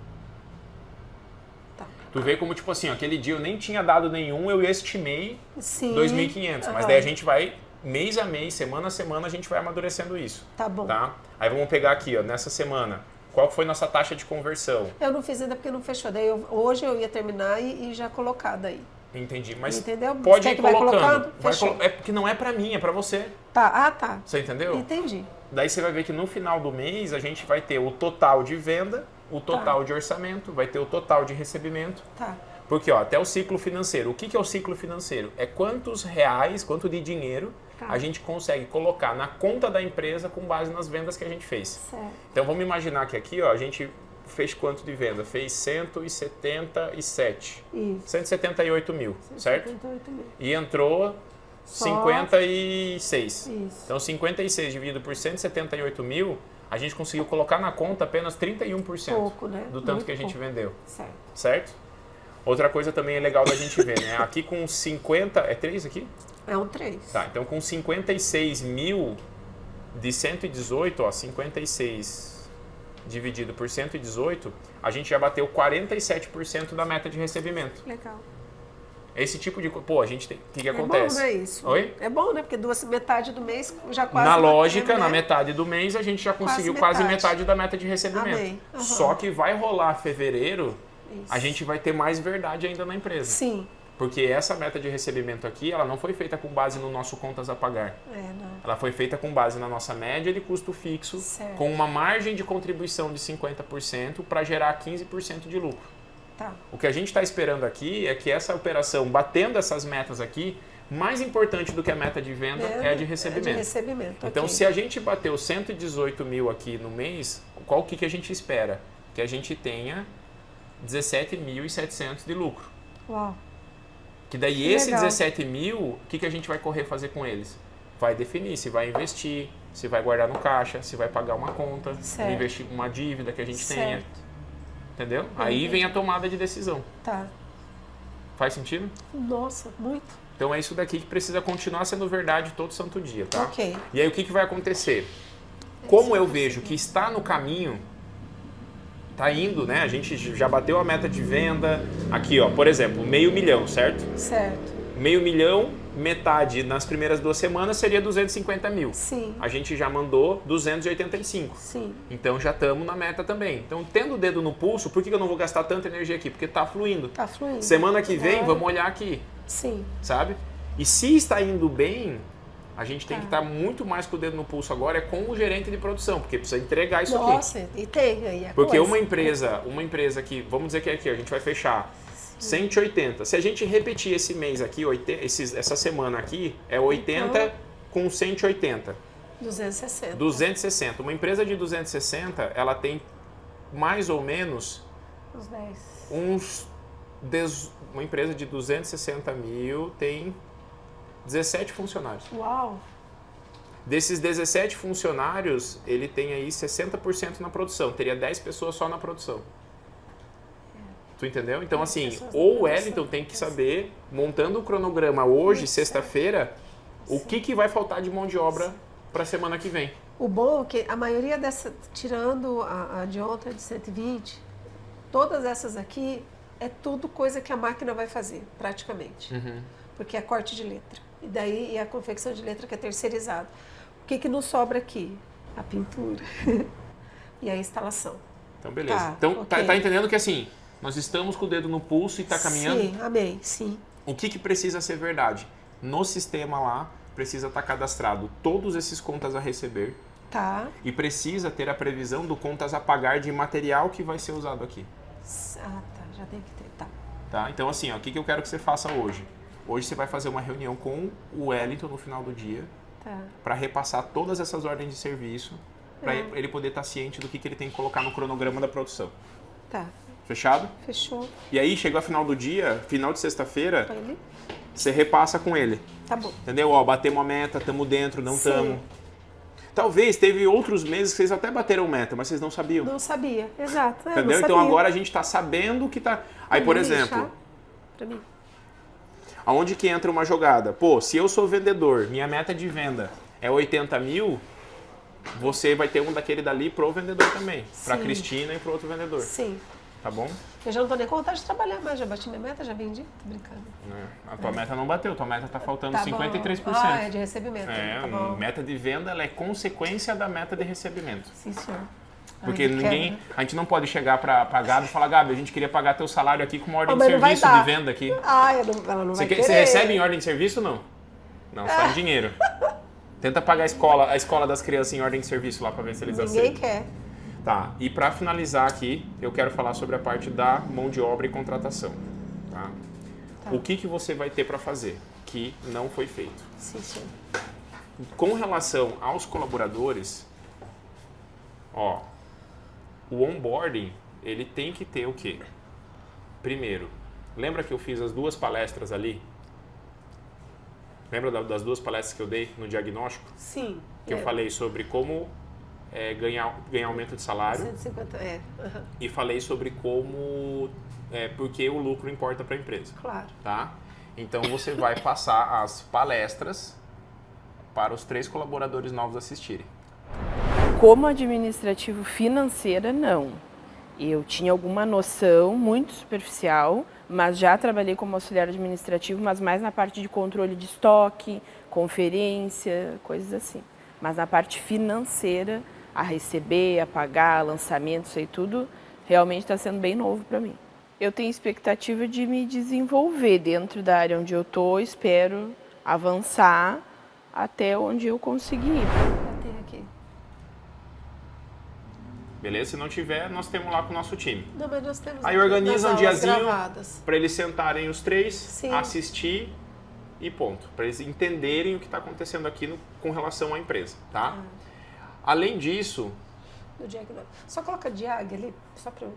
Tá. Tu vê como, tipo assim, aquele dia eu nem tinha dado nenhum, eu estimei Sim. 2.500. Mas Aham. daí a gente vai, mês a mês, semana a semana, a gente vai amadurecendo isso. Tá bom. Tá? Aí vamos pegar aqui, nessa semana, qual foi nossa taxa de conversão? Eu não fiz ainda porque não fechou. Daí hoje eu ia terminar e já colocar daí. Entendi, mas Entendeu? pode Quer ir que vai colocando. colocando? Fechou. É porque não é pra mim, é pra você. Tá. Tá. Você entendeu? Entendi. Daí você vai ver que no final do mês a gente vai ter o total de venda, o total de orçamento, vai ter o total de recebimento. Tá. Porque até o ciclo financeiro. O que é o ciclo financeiro? É quantos reais, quanto de dinheiro Tá. a gente consegue colocar na conta da empresa com base nas vendas que a gente fez. Certo. Então vamos imaginar que aqui a gente fez quanto de venda? Fez 177. Isso. 178 mil, certo? 58 mil. E entrou Só- 56. Isso. Então 56 dividido por 178 mil, a gente conseguiu colocar na conta apenas 31% Pouco, né? do tanto Muito que a gente pouco. vendeu, Certo. certo? Outra coisa também é legal da gente ver, né? Aqui com 50... É 3 aqui? É um 3. Tá, então com 56 mil de 118, 56 dividido por 118, a gente já bateu 47% da meta de recebimento. Legal. Esse tipo de coisa... Pô, a gente tem... O que É acontece? bom, né, isso? Oi? É bom, né? Porque metade do mês já quase... Na bateu, lógica, né? na metade do mês, a gente já conseguiu Quase quase metade. metade da meta de recebimento. Amém. Aham. Só que vai rolar fevereiro, Isso. a gente vai ter mais verdade ainda na empresa. Sim. Porque essa meta de recebimento aqui, ela não foi feita com base no nosso contas a pagar. Não. Ela foi feita com base na nossa média de custo fixo, Certo. com uma margem de contribuição de 50% para gerar 15% de lucro. Tá. O que a gente está esperando aqui é que essa operação, batendo essas metas aqui, mais importante do que a meta de venda é a de recebimento. É de recebimento. Então, ok. se a gente bateu 118 mil aqui no mês, qual que a gente espera? Que a gente tenha 17.700 de lucro. Uau. Que daí Que esse legal. 17 mil, o que a gente vai correr fazer com eles? Vai definir se vai investir, se vai guardar no caixa, se vai pagar uma conta, Certo. investir uma dívida que a gente tenha. Certo. Entendeu? Aí vem a tomada de decisão. Tá. Faz sentido? Nossa, muito. Então é isso daqui que precisa continuar sendo verdade todo santo dia, tá? Ok. E aí o que vai acontecer? Como eu vejo que está no caminho, tá indo, né? A gente já bateu a meta de venda. Aqui, ó, por exemplo, 500 mil, certo? Certo. 500 mil, metade nas primeiras 2 semanas seria 250 mil. Sim. A gente já mandou 285. Sim. Então já estamos na meta também. Então, tendo o dedo no pulso, por que eu não vou gastar tanta energia aqui? Porque tá fluindo. Tá fluindo. Semana que vem, Agora- vamos olhar aqui, Sim. sabe? E se está indo bem, a gente tem que estar muito mais com o dedo no pulso agora, é com o gerente de produção, porque precisa entregar isso aqui. Nossa, e tem aí a Porque coisa. uma empresa que, vamos dizer que é aqui, a gente vai fechar 180. Se a gente repetir esse mês aqui, essa semana aqui, é 80 com 180. 260. 260. Uma empresa de 260, ela tem mais ou menos Uns 10. uma empresa de 260 mil tem 17 funcionários. Uau. Desses 17 funcionários, ele tem aí 60% na produção. Teria 10 pessoas só na produção. Tu entendeu? Então, assim, pessoas na o produção. Wellington tem que saber, montando o cronograma hoje, sexta-feira, o que vai faltar de mão de obra para a semana que vem. O bom é que a maioria dessa, tirando a de ontem, de 120, todas essas aqui é tudo coisa que a máquina vai fazer, praticamente. Porque é corte de letra. E daí a confecção de letra que é terceirizado. O que nos sobra aqui? A pintura e a instalação. Então, beleza. Tá, Então, ok. tá entendendo que assim, nós estamos com o dedo no pulso e tá caminhando? Sim, amém, sim. O que precisa ser verdade? No sistema lá, precisa estar cadastrado todos esses contas a receber Tá. e precisa ter a previsão do contas a pagar de material que vai ser usado aqui. Ah, tá, já tem que ter, tá. Tá? Então, assim, ó, o que eu quero que você faça hoje? Hoje você vai fazer uma reunião com o Wellington no final do dia Tá. para repassar todas essas ordens de serviço para ele poder estar ciente do que ele tem que colocar no cronograma da produção. Tá. Fechado? Fechou. E aí, chegou a final do dia, final de sexta-feira, Pra ele? você repassa com ele. Tá bom. Entendeu? Ó, batemos a meta, tamo dentro, não Sim. tamo. Talvez teve outros meses que vocês até bateram meta, mas vocês não sabiam. Não sabia, exato. É, Entendeu? não Então sabia. agora a gente tá sabendo que tá. Aí, Pra por mim, exemplo, deixar pra mim. aonde que entra uma jogada? Pô, se eu sou vendedor, minha meta de venda é 80 mil, você vai ter um daquele dali pro vendedor também. Pra Sim. Cristina e pro outro vendedor. Sim. Tá bom? Eu já não tô nem com vontade de trabalhar mais, já bati minha meta, já vendi, tô brincando. A tua meta não bateu, tua meta tá faltando Tá 53%. bom. Ah, é de recebimento. É, tá bom. meta de venda ela é consequência da meta de recebimento. Sim, senhor. Porque Ai, ninguém. quebra. A gente não pode chegar pra Gabi e falar, Gabi, a gente queria pagar teu salário aqui com uma ordem Ah, de mas não vai serviço de dar. venda aqui. Ah, ela não Você, vai querer. você recebe em ordem de serviço ou não? Não, você tá em dinheiro. Tenta pagar a escola das crianças em ordem de serviço lá pra ver se eles Ninguém aceitam. quer. Tá, e pra finalizar aqui, eu quero falar sobre a parte da mão de obra e contratação. Tá? Tá. O que você vai ter pra fazer que não foi feito? Sim, senhor. Com relação aos colaboradores, ó, o onboarding, ele tem que ter o quê? Primeiro, lembra que eu fiz as 2 palestras ali? Lembra das 2 palestras que eu dei no diagnóstico? Sim. Que eu falei sobre como ganhar aumento de salário 150, aham, e falei sobre como, porque o lucro importa para a empresa, claro. tá? Então você vai passar as palestras para os 3 colaboradores novos assistirem. Como administrativo financeira, não. Eu tinha alguma noção muito superficial, mas já trabalhei como auxiliar administrativo, mas mais na parte de controle de estoque, conferência, coisas assim. Mas na parte financeira, a receber, a pagar, lançamento, isso aí tudo, realmente está sendo bem novo para mim. Eu tenho expectativa de me desenvolver dentro da área onde eu estou, espero avançar até onde eu conseguir. Já tem aqui. Beleza? Se não tiver, nós temos lá com o nosso time. Não, mas nós temos Aí aqui organiza um nas aulas diazinho gravadas. para eles sentarem os 3, Sim. assistir e ponto. Para eles entenderem o que está acontecendo aqui com relação à empresa, tá? Além disso, Do diagnóstico. Só coloca diag ali, só para eu...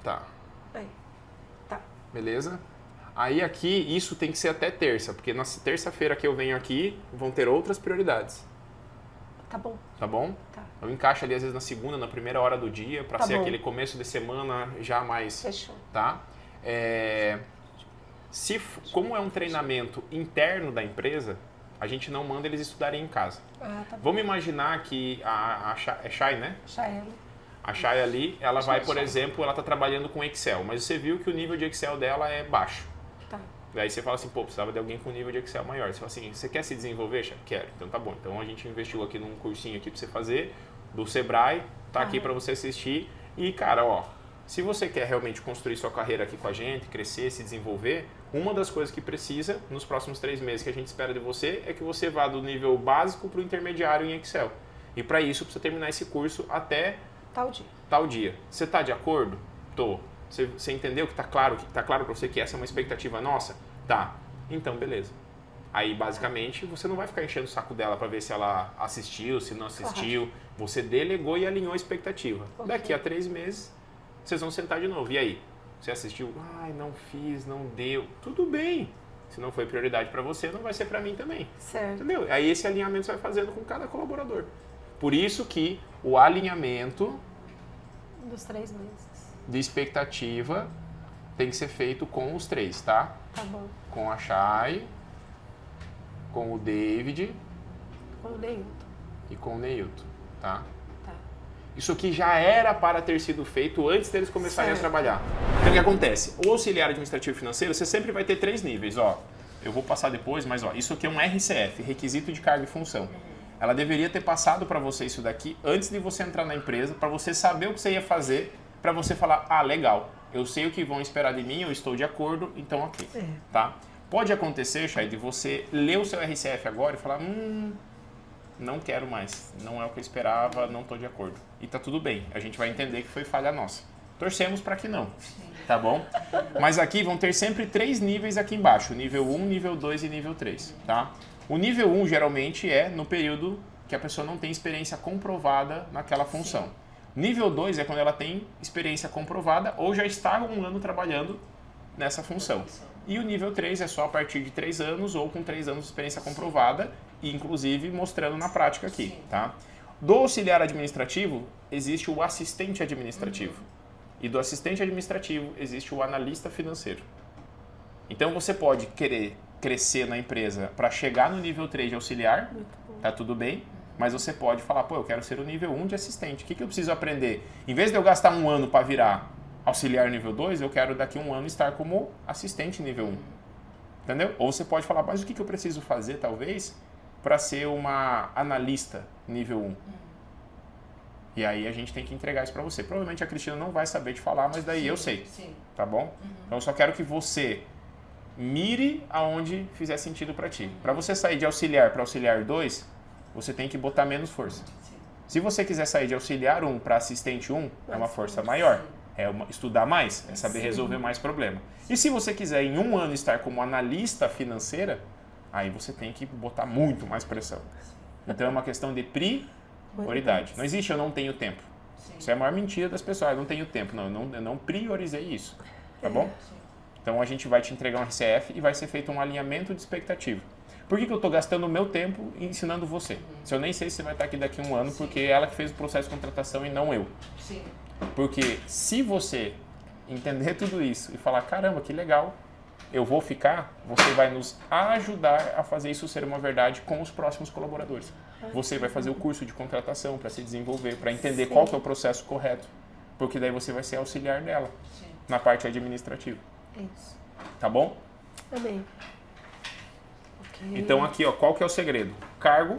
tá, Aí. Tá. beleza? Aí aqui, isso tem que ser até terça, porque na terça-feira que eu venho aqui, vão ter outras prioridades, Tá bom. tá bom? Tá. Eu encaixo ali às vezes na segunda, na primeira hora do dia, para Tá ser bom. aquele começo de semana já mais, Fechou. tá? Como é um treinamento interno da empresa, a gente não manda eles estudarem em casa. Ah, tá bom. Vamos imaginar que é Chay, né? Chael. A Chay ali, ela vai, por exemplo, ela está trabalhando com Excel, mas você viu que o nível de Excel dela é baixo. Tá. Daí você fala assim, pô, precisava de alguém com nível de Excel maior. Você fala assim, você quer se desenvolver, Chay? Quero. Então tá bom. Então a gente investiu aqui num cursinho aqui para você fazer, do Sebrae, tá aqui para você assistir. E cara, ó, se você quer realmente construir sua carreira aqui com a gente, crescer, se desenvolver, uma das coisas que precisa nos próximos 3 meses que a gente espera de você é que você vá do nível básico para o intermediário em Excel. E para isso precisa terminar esse curso até tal dia. Você está de acordo? Tô. Você entendeu que está claro para você que essa é uma expectativa nossa? Tá. Então, beleza. Aí, basicamente, você não vai ficar enchendo o saco dela para ver se ela assistiu, se não assistiu. Você delegou e alinhou a expectativa. Daqui a 3 meses, vocês vão sentar de novo. E aí? Você assistiu? Ai, não fiz, não deu. Tudo bem. Se não foi prioridade para você, não vai ser para mim também. Certo. Entendeu? Aí esse alinhamento você vai fazendo com cada colaborador. Por isso que o alinhamento Dos 3 meses. de expectativa tem que ser feito com os 3, tá? Tá bom. Com a Chay, com o David Com o Neilton. e com o Neilton, tá? Tá. Isso aqui já era para ter sido feito antes deles começarem a Certo. trabalhar. Então o que acontece? O auxiliar administrativo financeiro, você sempre vai ter 3 níveis, ó. Eu vou passar depois, mas ó, isso aqui é um RCF, requisito de cargo e função. Ela deveria ter passado para você isso daqui antes de você entrar na empresa, para você saber o que você ia fazer, para você falar, ah, legal, eu sei o que vão esperar de mim, eu estou de acordo, então ok, tá? Pode acontecer, Chay, de você ler o seu RCF agora e falar, não quero mais, não é o que eu esperava, não estou de acordo. E tá tudo bem, a gente vai entender que foi falha nossa. Torcemos para que não, tá bom? Mas aqui vão ter sempre 3 níveis aqui embaixo, nível 1, nível 2 e nível 3, tá? O nível 1 geralmente é no período que a pessoa não tem experiência comprovada naquela função. Nível 2 é quando ela tem experiência comprovada ou já está 1 ano trabalhando nessa função. E o nível 3 é só a partir de 3 anos ou com 3 anos de experiência comprovada e inclusive mostrando na prática aqui, tá? Do auxiliar administrativo existe o assistente administrativo. E do assistente administrativo existe o analista financeiro. Então você pode querer crescer na empresa para chegar no nível 3 de auxiliar, tá tudo bem, mas você pode falar, pô, eu quero ser o nível 1 de assistente. O que eu preciso aprender? Em vez de eu gastar 1 ano para virar auxiliar nível 2, eu quero daqui a 1 ano estar como assistente nível 1. Entendeu? Ou você pode falar, mas o que eu preciso fazer, talvez, para ser uma analista nível 1? E aí a gente tem que entregar isso para você. Provavelmente a Cristina não vai saber te falar, mas daí eu sei. Tá bom? Então eu só quero que você mire aonde fizer sentido para ti. Para você sair de auxiliar para auxiliar 2, você tem que botar menos força. Se você quiser sair de auxiliar 1 para assistente 1, é uma força maior. É estudar mais, é saber resolver mais problema. E se você quiser em 1 ano estar como analista financeira, aí você tem que botar muito mais pressão. Então é uma questão de prioridade. Não existe eu não tenho tempo. Isso é a maior mentira das pessoas. Eu não tenho tempo. Não, eu não priorizei isso. Tá bom? Então a gente vai te entregar um RCF e vai ser feito um alinhamento de expectativa. Por que eu estou gastando o meu tempo ensinando você? Se eu nem sei se você vai estar aqui daqui a 1 ano, porque é ela que fez o processo de contratação e não eu. Porque se você entender tudo isso e falar, caramba, que legal, eu vou ficar, você vai nos ajudar a fazer isso ser uma verdade com os próximos colaboradores. Você vai fazer o curso de contratação para se desenvolver, para entender qual que é o processo correto. Porque daí você vai ser auxiliar dela na parte administrativa. Isso. Tá bom? Amém. Então aqui, ó, qual que é o segredo? Cargo,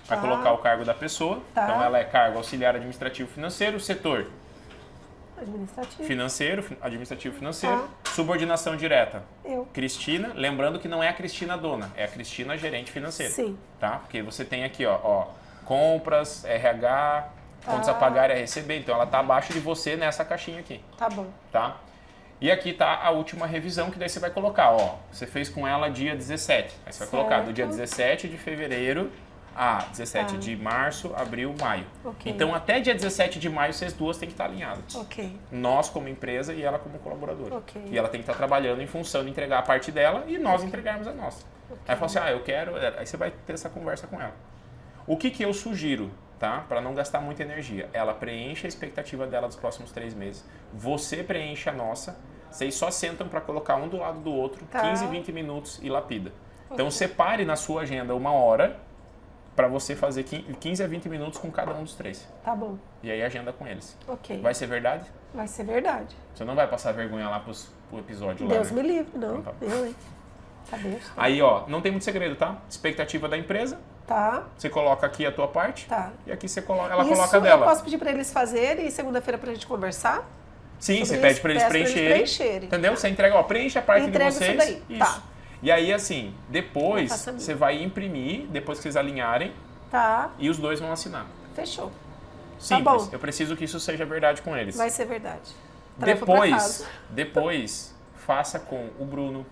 vai colocar o cargo da pessoa. Então ela é cargo auxiliar administrativo financeiro, setor administrativo financeiro, subordinação direta. Eu. Cristina, lembrando que não é a Cristina dona, é a Cristina gerente financeira. Sim. Tá? Porque você tem aqui, ó, compras, RH, contas a pagar e a receber. Então ela tá abaixo de você nessa caixinha aqui. Tá bom. Tá? E aqui tá a última revisão, que daí você vai colocar, ó, você fez com ela dia 17. Aí você vai colocar do dia 17 de fevereiro a 17 de março, abril, maio. Ok. Então até dia 17 de maio vocês duas têm que estar alinhadas. Ok. Nós como empresa e ela como colaboradora. Ok. E ela tem que estar trabalhando em função de entregar a parte dela e nós entregarmos a nossa. Aí fala assim, eu quero... Aí você vai ter essa conversa com ela. O que eu sugiro, tá? Para não gastar muita energia. Ela preenche a expectativa dela dos próximos 3 meses. Você preenche a nossa. Vocês só sentam para colocar um do lado do outro, 15, 20 minutos e lapida. Então separe na sua agenda 1 hora para você fazer 15 a 20 minutos com cada um dos 3. Tá bom. E aí agenda com eles. Ok. Vai ser verdade? Vai ser verdade. Você não vai passar vergonha lá pro episódio lá, Deus né? me livre, não. Então tá. Eu, hein? Tá besta. Aí, ó, não tem muito segredo, tá? Expectativa da empresa, Tá, você coloca aqui a tua parte tá. e aqui você coloca, ela Isso coloca a eu dela. posso pedir pra eles fazerem e segunda-feira pra gente conversar? Sim, você Isso, pede pra eles peço pra eles preencherem. preencherem. Entendeu? Você entrega, ó, preenche a parte de Entrega isso vocês. daí, tá. E aí, assim, depois Eu faço a minha. você vai imprimir, depois que vocês alinharem, Tá, e os dois vão assinar. fechou. Simples. bom. Eu preciso que isso seja verdade com eles. Vai ser verdade. Tarefa pra casa. Depois, faça com o Bruno.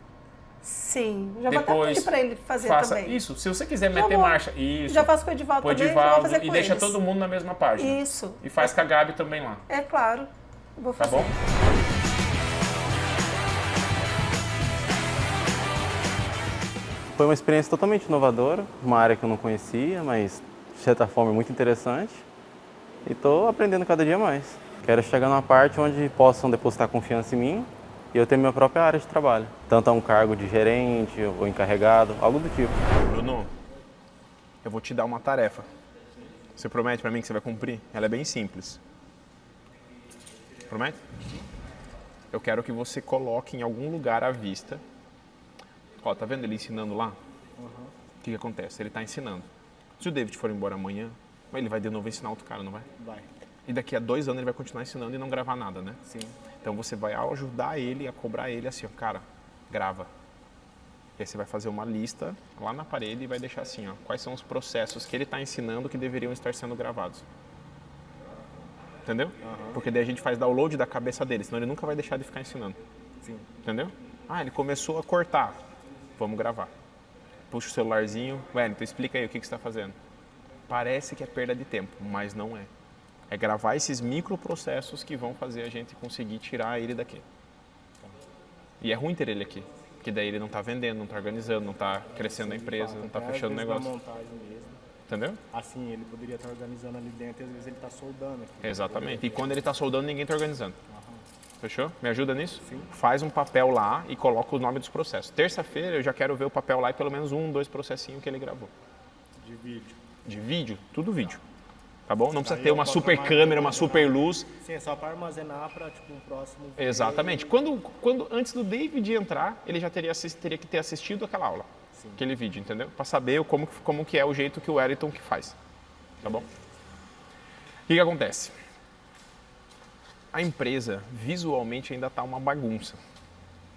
Sim, já vou até Depois, pedir pra ele fazer faça também. isso. Se você quiser Já meter vou. marcha, isso. Já faço com o Edivaldo Põe também, já vou Edivaldo fazer e com deixa eles. todo mundo na mesma página. Isso. E faz com a Gabi também lá. É claro. Vou Tá fazer. bom? Foi uma experiência totalmente inovadora, uma área que eu não conhecia, mas de certa forma é muito interessante. E estou aprendendo cada dia mais. Quero chegar numa parte onde possam depositar confiança em mim e eu ter minha própria área de trabalho. Tanto a um cargo de gerente ou encarregado, algo do tipo. Bruno, eu vou te dar uma tarefa. Você promete pra mim que você vai cumprir? Ela é bem simples. Promete? Eu quero que você coloque em algum lugar à vista. Ó, tá vendo ele ensinando lá? O que acontece? Ele tá ensinando. Se o David for embora amanhã, ele vai de novo ensinar outro cara, não vai? Vai. E daqui a 2 anos ele vai continuar ensinando e não gravar nada, né? Sim. Então você vai ajudar ele a cobrar ele assim, ó, cara, grava. E aí você vai fazer uma lista lá na parede e vai deixar assim, ó, quais são os processos que ele está ensinando que deveriam estar sendo gravados. Entendeu? Porque daí a gente faz download da cabeça dele, senão ele nunca vai deixar de ficar ensinando. Sim. Entendeu? Ah, ele começou a cortar. Vamos gravar. Puxa o celularzinho. Wellington, explica aí o que você está fazendo. Parece que é perda de tempo, mas não é. É gravar esses microprocessos que vão fazer a gente conseguir tirar ele daqui. E é ruim ter ele aqui, porque daí ele não está vendendo, não está organizando, não está crescendo a empresa, não está Até fechando o às vezes negócio. na montagem mesmo. Entendeu? Assim, ele poderia estar organizando ali dentro e às vezes ele está soldando aqui. Exatamente. E quando ele está soldando, ninguém está organizando. Fechou? Me ajuda nisso? Sim. Faz um papel lá e coloca o nome dos processos. Terça-feira eu já quero ver o papel lá e pelo menos 1, 2 processinhos que ele gravou. De vídeo. De vídeo? Tudo vídeo. Tá bom? Não precisa Aí ter eu uma posso super armazenar- câmera, uma super luz. Sim, é só para armazenar para tipo um próximo vídeo. Exatamente. Quando antes do David entrar, ele já teria que ter assistido aquela aula. Sim. Aquele vídeo, entendeu? Para saber como que é o jeito que o Wellington que faz. Tá bom? O que acontece? A empresa, visualmente, ainda está uma bagunça.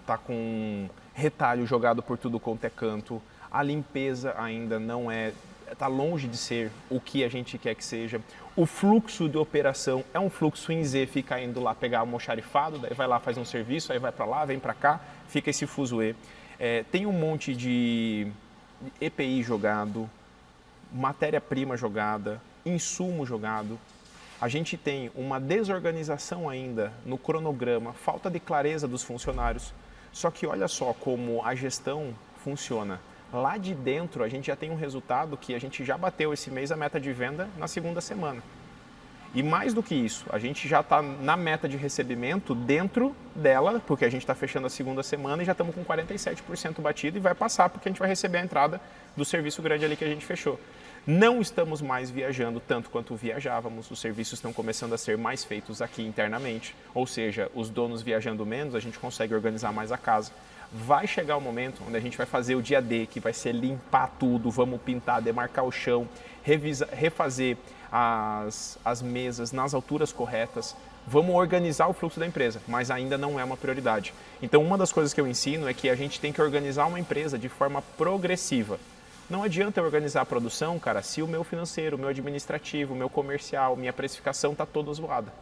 Está com retalho jogado por tudo quanto é canto. A limpeza ainda não é... Está longe de ser o que a gente quer que seja. O fluxo de operação é um fluxo em Z, fica indo lá pegar o almoxarifado, daí vai lá, faz um serviço, aí vai para lá, vem para cá, fica esse fuzuê. Tem um monte de EPI jogado, matéria-prima jogada, insumo jogado. A gente tem uma desorganização ainda no cronograma, falta de clareza dos funcionários. Só que olha só como a gestão funciona. Lá de dentro a gente já tem um resultado que a gente já bateu esse mês a meta de venda na segunda semana. E mais do que isso, a gente já está na meta de recebimento dentro dela, porque a gente está fechando a segunda semana e já estamos com 47% batido e vai passar porque a gente vai receber a entrada do serviço grande ali que a gente fechou. Não estamos mais viajando tanto quanto viajávamos, os serviços estão começando a ser mais feitos aqui internamente, ou seja, os donos viajando menos, a gente consegue organizar mais a casa. Vai chegar o momento onde a gente vai fazer o dia D, que vai ser limpar tudo, vamos pintar, demarcar o chão, refazer as mesas nas alturas corretas, vamos organizar o fluxo da empresa, mas ainda não é uma prioridade. Então, uma das coisas que eu ensino é que a gente tem que organizar uma empresa de forma progressiva. Não adianta eu organizar a produção, cara, se o meu financeiro, o meu administrativo, o meu comercial, minha precificação está toda zoada.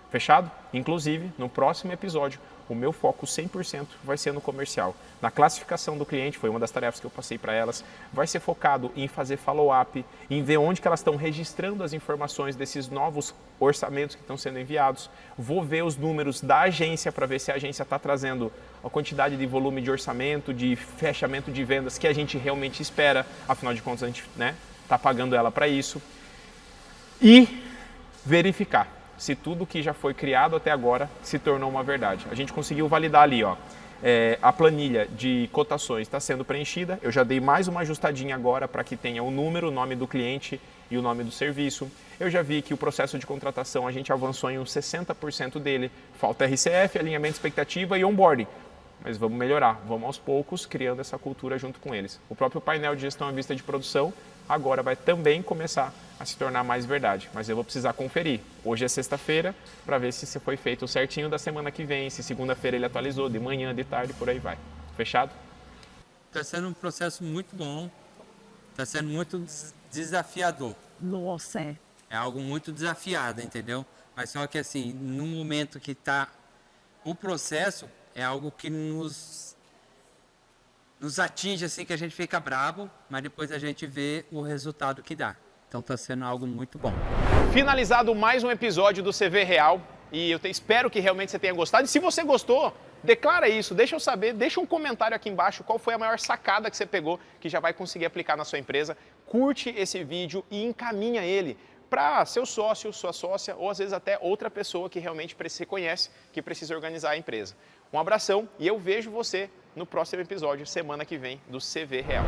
Fechado? Inclusive, no próximo episódio, o meu foco 100% vai ser no comercial. Na classificação do cliente, foi uma das tarefas que eu passei para elas, vai ser focado em fazer follow-up, em ver onde que elas estão registrando as informações desses novos orçamentos que estão sendo enviados. Vou ver os números da agência para ver se a agência está trazendo a quantidade de volume de orçamento, de fechamento de vendas que a gente realmente espera. Afinal de contas, a gente está pagando ela para isso. E verificar se tudo que já foi criado até agora se tornou uma verdade. A gente conseguiu validar ali, ó. A planilha de cotações está sendo preenchida. Eu já dei mais uma ajustadinha agora para que tenha o número, o nome do cliente e o nome do serviço. Eu já vi que o processo de contratação a gente avançou em uns 60% dele. Falta RCF, alinhamento de expectativa e onboarding. Mas vamos melhorar, vamos aos poucos criando essa cultura junto com eles. O próprio painel de gestão à vista de produção agora vai também começar a se tornar mais verdade. Mas eu vou precisar conferir. Hoje é sexta-feira para ver se foi feito certinho da semana que vem, se segunda-feira ele atualizou, de manhã, de tarde, por aí vai. Fechado? Está sendo um processo muito bom, está sendo muito desafiador. Nossa, é. É algo muito desafiado, entendeu? Mas só que assim, no momento que está o processo, é algo que nos atinge, assim, que a gente fica bravo, mas depois a gente vê o resultado que dá. Então está sendo algo muito bom. Finalizado mais um episódio do CV Real e eu espero que realmente você tenha gostado. E se você gostou, declara isso, deixa eu saber, deixa um comentário aqui embaixo qual foi a maior sacada que você pegou que já vai conseguir aplicar na sua empresa. Curte esse vídeo e encaminha ele para seu sócio, sua sócia ou às vezes até outra pessoa que realmente você conhece que precisa organizar a empresa. Um abração e eu vejo você no próximo episódio, semana que vem, do CV Real.